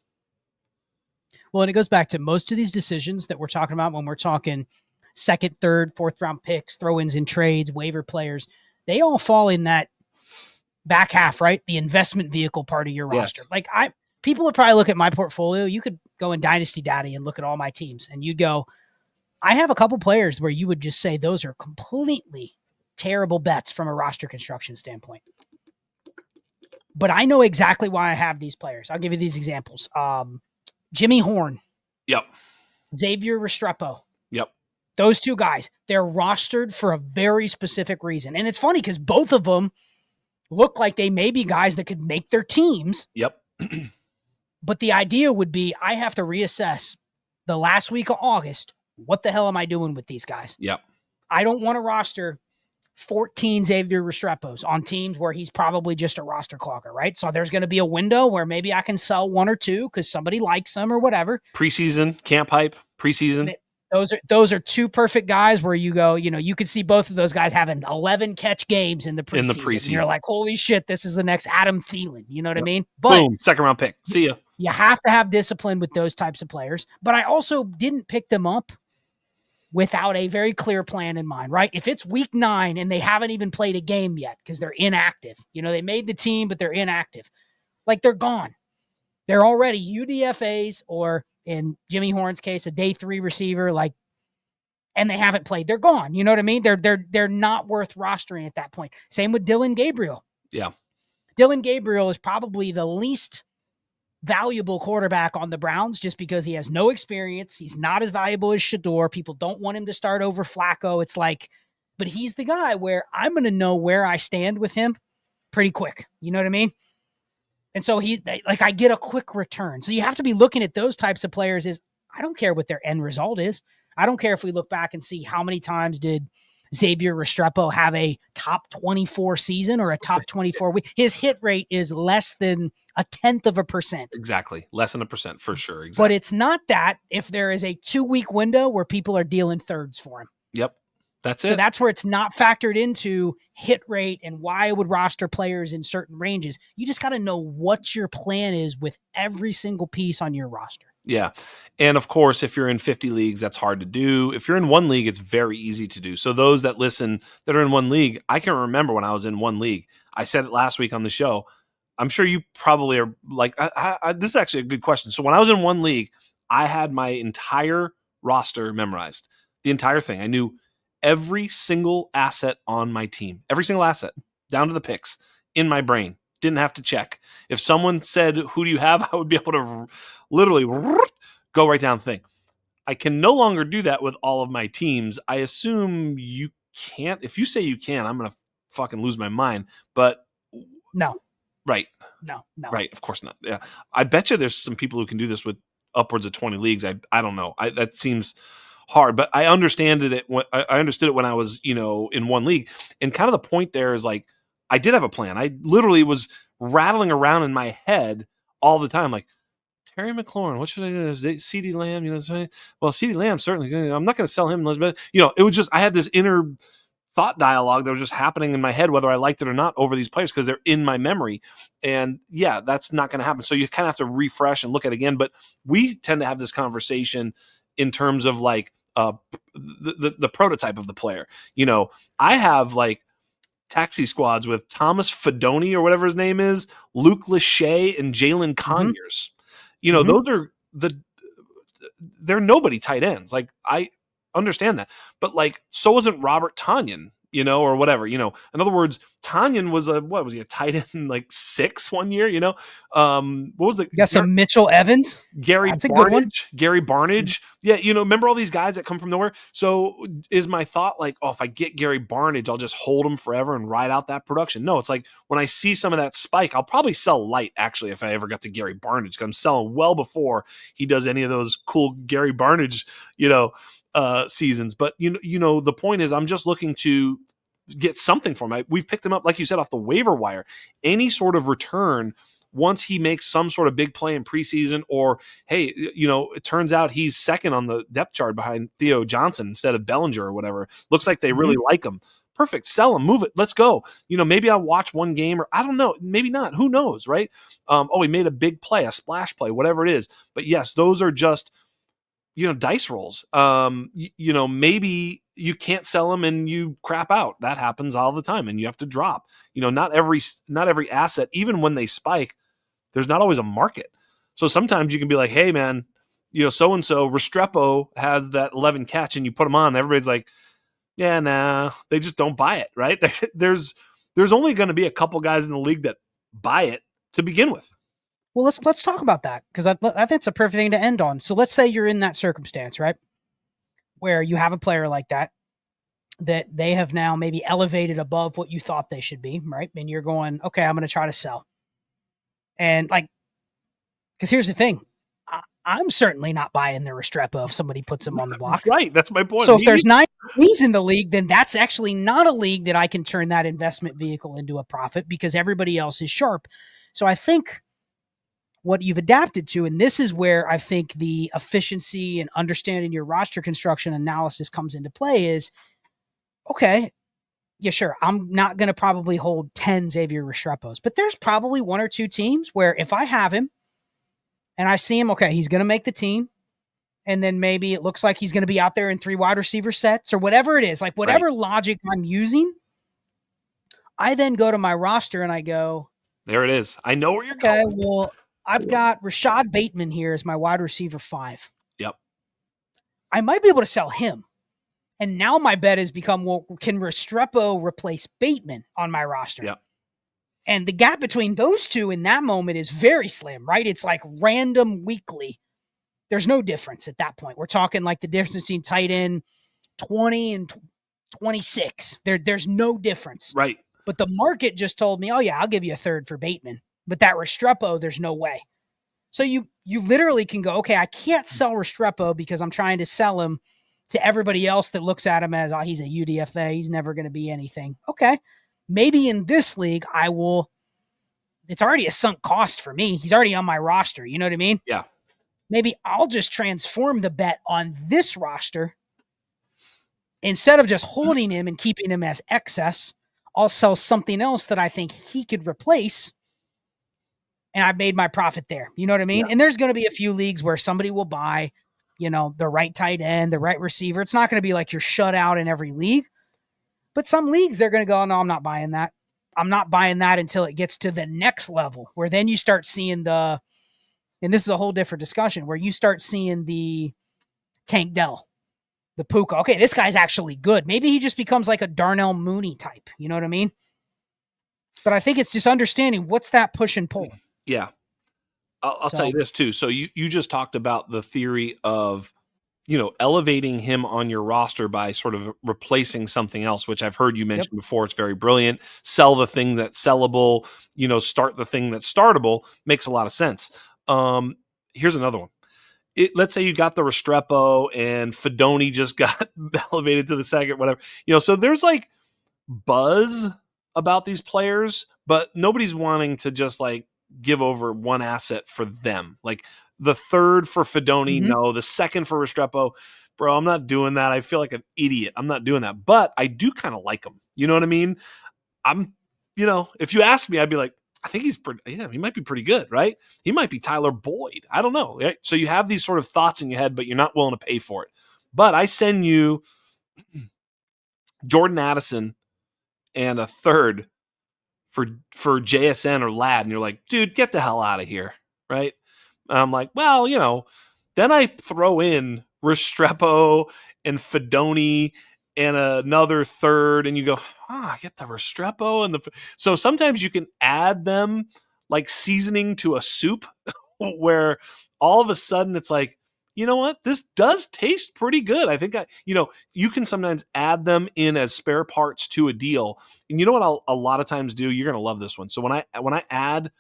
Well, and it goes back to most of these decisions that we're talking about when we're talking second, third, fourth round picks, throw-ins in trades, waiver players. They all fall in that back half, right? The investment vehicle part of your roster. Yes. People would probably look at my portfolio. You could go in Dynasty Daddy and look at all my teams, and you'd go, I have a couple players where you would just say those are completely terrible bets from a roster construction standpoint. But I know exactly why I have these players. I'll give you these examples. Jimmy Horn. Yep. Xavier Restrepo. Yep. Those 2 guys, they're rostered for a very specific reason. And it's funny because both of them look like they may be guys that could make their teams. Yep. But the idea would be I have to reassess the last week of August. What the hell am I doing with these guys? Yep. I don't want to roster 14 Xavier Restrepos on teams where he's probably just a roster clogger, right? So there's going to be a window where maybe I can sell 1 or 2 because somebody likes them or whatever. Preseason, camp hype, preseason. Those are 2 perfect guys where you go, you could see both of those guys having 11 catch games in the preseason. And you're like, holy shit, this is the next Adam Thielen. You know what I mean? But boom, second round pick. See ya. You have to have discipline with those types of players. But I also didn't pick them up without a very clear plan in mind, right? If it's week 9 and they haven't even played a game yet because they're inactive, they made the team, but they're inactive. Like they're gone. They're already UDFAs, or in Jimmy Horn's case, a day 3 receiver, and they haven't played. They're gone. You know what I mean? They're not worth rostering at that point. Same with Dylan Gabriel. Yeah. Dylan Gabriel is probably the least valuable quarterback on the Browns just because he has no experience. He's not as valuable as Shador. People don't want him to start over Flacco. It's like, but he's the guy where I'm going to know where I stand with him pretty quick. You know what I mean? And so I get a quick return. So you have to be looking at those types of players I don't care what their end result is. I don't care if we look back and see how many times did Xavier Restrepo have a top 24 season or a top 24 week. His hit rate is less than 0.1%. Exactly. Less than 1% for sure. Exactly. But it's not that if there is a 2-week window where people are dealing thirds for him. Yep. That's it. So that's where it's not factored into hit rate and why I would roster players in certain ranges. You just got to know what your plan is with every single piece on your roster. Yeah. And of course, if you're in 50 leagues, that's hard to do. If you're in one league, it's very easy to do. So those that listen that are in one league, I can remember when I was in one league. I said it last week on the show. I'm sure you probably are like, this is actually a good question. So when I was in one league, I had my entire roster memorized, the entire thing. I knew every single asset on my team, every single asset, down to the picks in my brain. Didn't have to check. If someone said, who do you have? I would be able to literally go right down the thing. I can no longer do that with all of my teams. I assume you can't. If you say you can, I'm going to fucking lose my mind. But no. Right. No. Right. Of course not. Yeah. I bet you there's some people who can do this with upwards of 20 leagues. I don't know. That seems hard. But I understand it. I understood it when I was, in one league. And kind of the point there is like, I did have a plan. I literally was rattling around in my head all the time, like, Terry McLaurin, what should I do? CD Lamb, well, CD Lamb certainly. I'm not going to sell him, but it was just I had this inner thought dialogue that was just happening in my head, whether I liked it or not, over these players because they're in my memory. And yeah, that's not going to happen. So you kind of have to refresh and look at it again. But we tend to have this conversation in terms of like the prototype of the player. I have like taxi squads with Thomas Fedoni or whatever his name is, Luke Lachey, and Jalen Conyers. Those are they're nobody tight ends. Like, I understand that. But like, so wasn't Robert Tonyan, or whatever. In other words, Tonyan was a tight end like 6 one year, what was the You got some Mitchell Evans? Gary That's a good one. Barnidge. Gary Barnidge. Yeah, remember all these guys that come from nowhere? So is my thought like, oh, if I get Gary Barnidge, I'll just hold him forever and ride out that production? No, it's like when I see some of that spike, I'll probably sell light, actually, if I ever got to Gary Barnidge, because I'm selling well before he does any of those cool Gary Barnidge, seasons. But, the point is I'm just looking to get something from him. We've picked him up, like you said, off the waiver wire. Any sort of return once he makes some sort of big play in preseason, or, hey, it turns out he's second on the depth chart behind Theo Johnson instead of Bellinger or whatever. Looks like they really like him. Perfect. Sell him. Move it. Let's go. Maybe I'll watch one game, or I don't know. Maybe not. Who knows, right? He made a big play, a splash play, whatever it is. But yes, those are just, dice rolls. Maybe you can't sell them and you crap out. That happens all the time, and you have to drop. Not every asset, even when they spike, there's not always a market. So sometimes you can be like, hey, man, so-and-so, Restrepo has that 11 catch, and you put them on. Everybody's like, yeah, nah, they just don't buy it, right? There's only going to be a couple guys in the league that buy it to begin with. Well, let's talk about that, because I think it's a perfect thing to end on. So let's say you're in that circumstance, right, where you have a player like that they have now maybe elevated above what you thought they should be, right? And you're going, okay, I'm going to try to sell. And like, because here's the thing, I'm certainly not buying the Restrepo if somebody puts him on the block. Right, that's my point. So if there's 9 leagues in the league, then that's actually not a league that I can turn that investment vehicle into a profit, because everybody else is sharp. So I think what you've adapted to, and this is where I think the efficiency and understanding your roster construction analysis comes into play, is, okay, yeah, sure, I'm not going to probably hold 10 Xavier Restrepos, but there's probably 1 or 2 teams where if I have him and I see him, okay, he's going to make the team, and then maybe it looks like he's going to be out there in 3 wide receiver sets or whatever it is, like whatever logic I'm using, I then go to my roster and I go, there it is. I know where you're going. Okay, well, I've got Rashad Bateman here as my wide receiver 5. Yep. I might be able to sell him. And now my bet has become, well, can Restrepo replace Bateman on my roster? Yeah. And the gap between those two in that moment is very slim, right? It's like random weekly. There's no difference at that point. We're talking like the difference between tight end 20 and 26. There's no difference. Right. But the market just told me, oh, yeah, I'll give you a third for Bateman. But that Restrepo, there's no way. So you literally can go, okay, I can't sell Restrepo because I'm trying to sell him to everybody else that looks at him as, oh, he's a UDFA. He's never going to be anything. Okay. Maybe in this league, it's already a sunk cost for me. He's already on my roster. You know what I mean? Yeah. Maybe I'll just transform the bet on this roster. Instead of just holding him and keeping him as excess, I'll sell something else that I think he could replace, and I've made my profit there. You know what I mean? Yeah. And there's going to be a few leagues where somebody will buy, the right tight end, the right receiver. It's not going to be like you're shut out in every league. But some leagues, they're going to go, no, I'm not buying that. I'm not buying that until it gets to the next level, where then you start seeing and this is a whole different discussion, where you start seeing the Tank Dell, the Puka. Okay, this guy's actually good. Maybe he just becomes like a Darnell Mooney type. You know what I mean? But I think it's just understanding what's that push and pull. Yeah. I'll tell you this too. So you just talked about the theory of, elevating him on your roster by sort of replacing something else, which I've heard you mention before. It's very brilliant. Sell the thing that's sellable, start the thing that's startable. Makes a lot of sense. Here's another one. let's say you got the Restrepo and Fedoni just got elevated to the second, whatever. So there's like buzz about these players, but nobody's wanting to just like give over one asset for them. Like the third for Fedoni, no. The second for Restrepo, bro, I'm not doing that. I feel like an idiot. I'm not doing that. But I do kind of like him. You know what I mean? If you ask me, I'd be like, I think he's pretty, he might be pretty good, right? He might be Tyler Boyd. I don't know. Right? So you have these sort of thoughts in your head, but you're not willing to pay for it. But I send you Jordan Addison and a third for JSN or Ladd, and you're like, dude, get the hell out of here, right? And I'm like, well, then I throw in Restrepo and Fedoni and another third, and you go, I get the Restrepo and so sometimes you can add them like seasoning to a soup, where all of a sudden it's like, you know what? This does taste pretty good. I think you can sometimes add them in as spare parts to a deal. And you know what I'll a lot of times do? You're gonna love this one. So when I add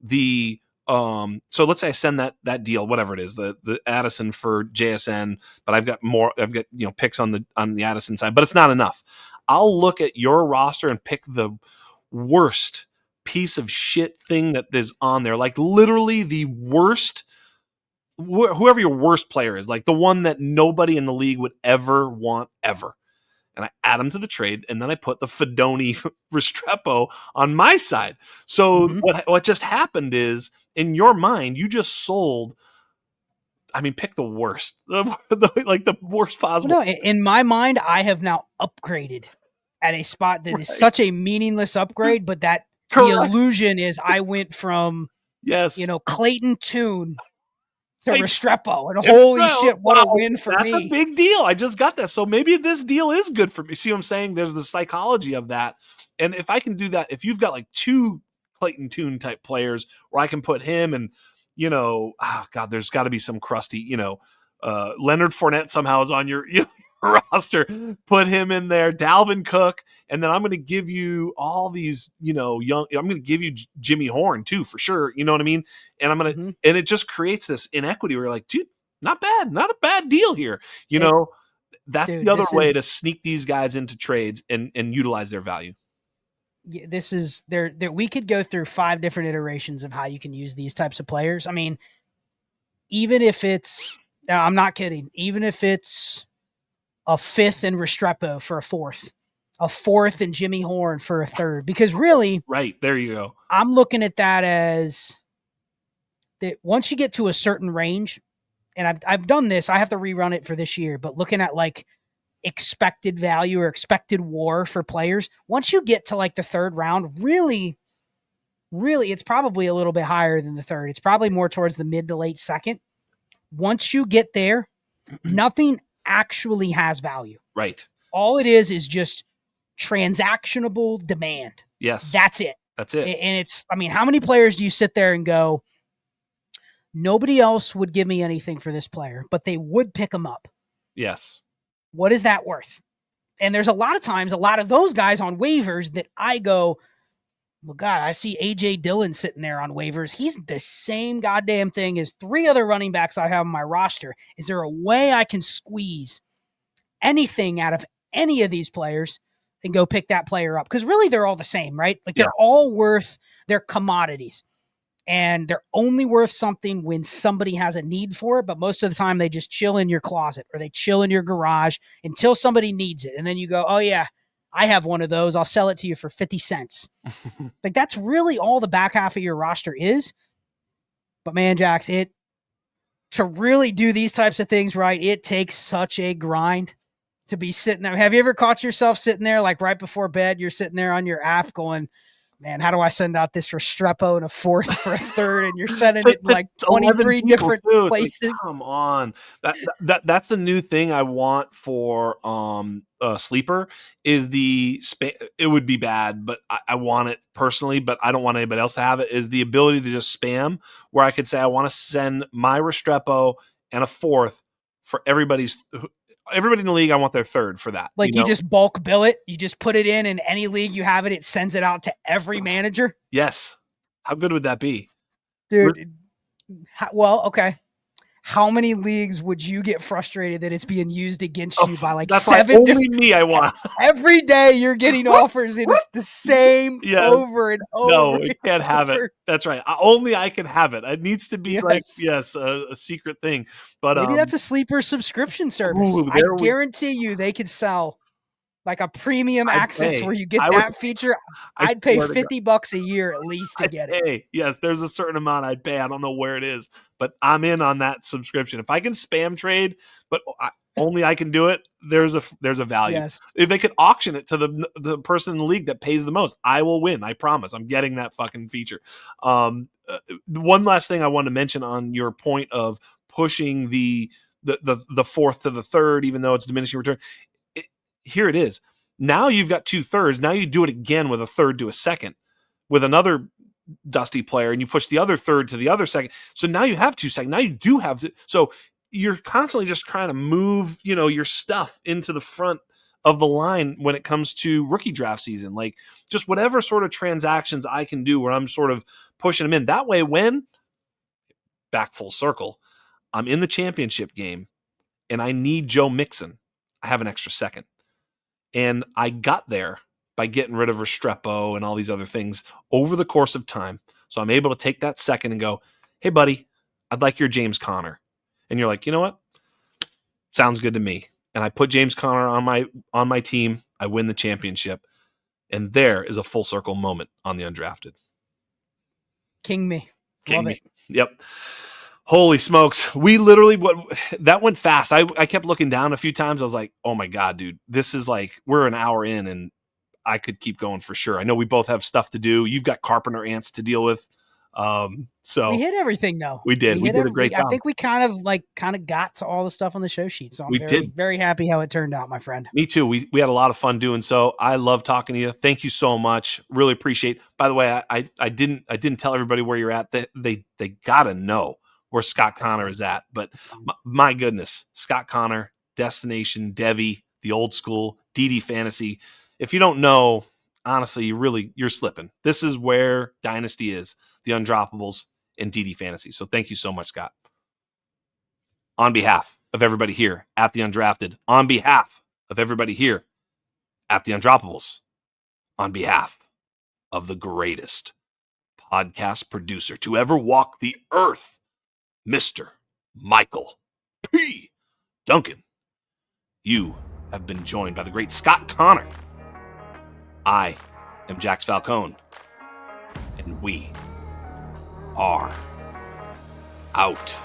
the so let's say I send that deal, whatever it is, the Addison for JSN, but I've got picks on the Addison side, but it's not enough. I'll look at your roster and pick the worst piece of shit thing that is on there, like literally the worst. Whoever your worst player is, like the one that nobody in the league would ever want ever. And I add them to the trade, and then I put the Fedoni Restrepo on my side. So what just happened is, in your mind, you just sold. I mean, pick the worst, like the worst possible. No, in my mind, I have now upgraded at a spot that is such a meaningless upgrade, but that the illusion is I went from Clayton Tune to Restrepo, and holy shit, what a win for me. That's a big deal. I just got that. So maybe this deal is good for me. See what I'm saying? There's the psychology of that. And if I can do that, if you've got like two Clayton Tune type players where I can put him and, there's got to be some crusty, Leonard Fournette somehow is on your roster. Put him in there, Dalvin Cook, and then I'm going to give you all these, young. I'm going to give you Jimmy Horn too, for sure. You know what I mean? And I'm going to, and it just creates this inequity where you're like, dude, not bad, not a bad deal here. That's the other way to sneak these guys into trades and utilize their value. Yeah, this is there. We could go through 5 different iterations of how you can use these types of players. I mean, even if it's, I'm not kidding, even if it's a 5th in Restrepo for a 4th, a 4th in Jimmy Horn for a 3rd, because really, right there you go. I'm looking at that as that once you get to a certain range, and I've done this, I have to rerun it for this year, but looking at like expected value or expected WAR for players, once you get to like the 3rd round, really, it's probably a little bit higher than the 3rd. It's probably more towards the mid to late 2nd. Once you get there, nothing actually has value. Right. All it is just transactionable demand. Yes. That's it. And it's, I mean, how many players do you sit there and go, nobody else would give me anything for this player, but they would pick him up? Yes. What is that worth? And there's a lot of times, a lot of those guys on waivers that I go, well, God, I see A.J. Dillon sitting there on waivers. He's the same goddamn thing as 3 other running backs I have on my roster. Is there a way I can squeeze anything out of any of these players and go pick that player up? Because really, they're all the same, right? Like they're all worth their commodities. And they're only worth something when somebody has a need for it. But most of the time, they just chill in your closet or they chill in your garage until somebody needs it. And then you go, oh, yeah, I have one of those. I'll sell it to you for 50 cents. Like that's really all the back half of your roster is. But man, Jax, to really do these types of things right, it takes such a grind to be sitting there. Have you ever caught yourself sitting there like right before bed? You're sitting there on your app going, man, how do I send out this Restrepo and a 4th for a 3rd? And you're sending it in like 23 different places. Like, come on. That's the new thing I want for Sleeper is it would be bad, but I want it personally, but I don't want anybody else to have it, is the ability to just spam where I could say I want to send my Restrepo and a 4th for everybody in the league. I want their 3rd for that. Like you just bulk bill it. You just put it in any league you have it. It sends it out to every manager. Yes. How good would that be? Dude. Well, okay. how many leagues would you get frustrated that it's being used against you by like That's why 7 only me I want. Every day you're getting offers and it's the same Yes. over and No, over. it can't have it. That's right. Only I can have it. It needs to be like, Yes. a secret thing. But Maybe that's a sleeper subscription service. ooh, I guarantee you they could sell like a premium I'd access pay. where you get I would. that feature. I I'd pay swear to God, $50 a year at least to I'd get it. pay. Yes, there's a certain amount I'd pay. I don't know where it is, but I'm in on that subscription. If I can spam trade, but only I can do it, there's a value. Yes. If they could auction it to the person in the league that pays the most, I will win. I promise. I'm getting that fucking feature. One last thing I want to mention on your point of pushing the fourth to the third, even though it's diminishing return. Here it is. Now you've got 2/3. Now you do it again with a third to a second with another Dusty player, and you push the other third to the other second. So now you have 2 seconds. Now you do have to. So you're constantly just trying to move, your stuff into the front of the line when it comes to rookie draft season. Like just whatever sort of transactions I can do where I'm sort of pushing them in. That way, when back full circle, I'm in the championship game and I need Joe Mixon, I have an extra second. And I got there by getting rid of Restrepo and all these other things over the course of time. So I'm able to take that second and go, hey, buddy, I'd like your James Conner. And you're like, you know what? Sounds good to me. And I put James Conner on my team. I win the championship. And there is a full circle moment on the Undrafted. King me. Love it. Yep. Holy smokes. We literally, that went fast. I kept looking down a few times. I was like, oh my God, dude, this is like, we're an hour in and I could keep going for sure. I know we both have stuff to do. You've got carpenter ants to deal with. So we hit everything though. We did. We did a great job. I think we kind of got to all the stuff on the show sheet. So I'm very happy how it turned out, my friend. Me too. We had a lot of fun doing so. I love talking to you. Thank you so much. Really appreciate. By the way, I didn't tell everybody where you're at. They gotta know where Scott Connor is at. But my goodness, Scott Connor, Destination, Devi, the old school, DD Fantasy. If you don't know, honestly, you're slipping. This is where Dynasty is, the Undroppables and DD Fantasy. So thank you so much, Scott. On behalf of everybody here at the Undrafted, on behalf of everybody here at the Undroppables, on behalf of the greatest podcast producer to ever walk the earth, Mr. Michael P. Duncan, you have been joined by the great Scott Connor. I am Jax Falcone, and we are out.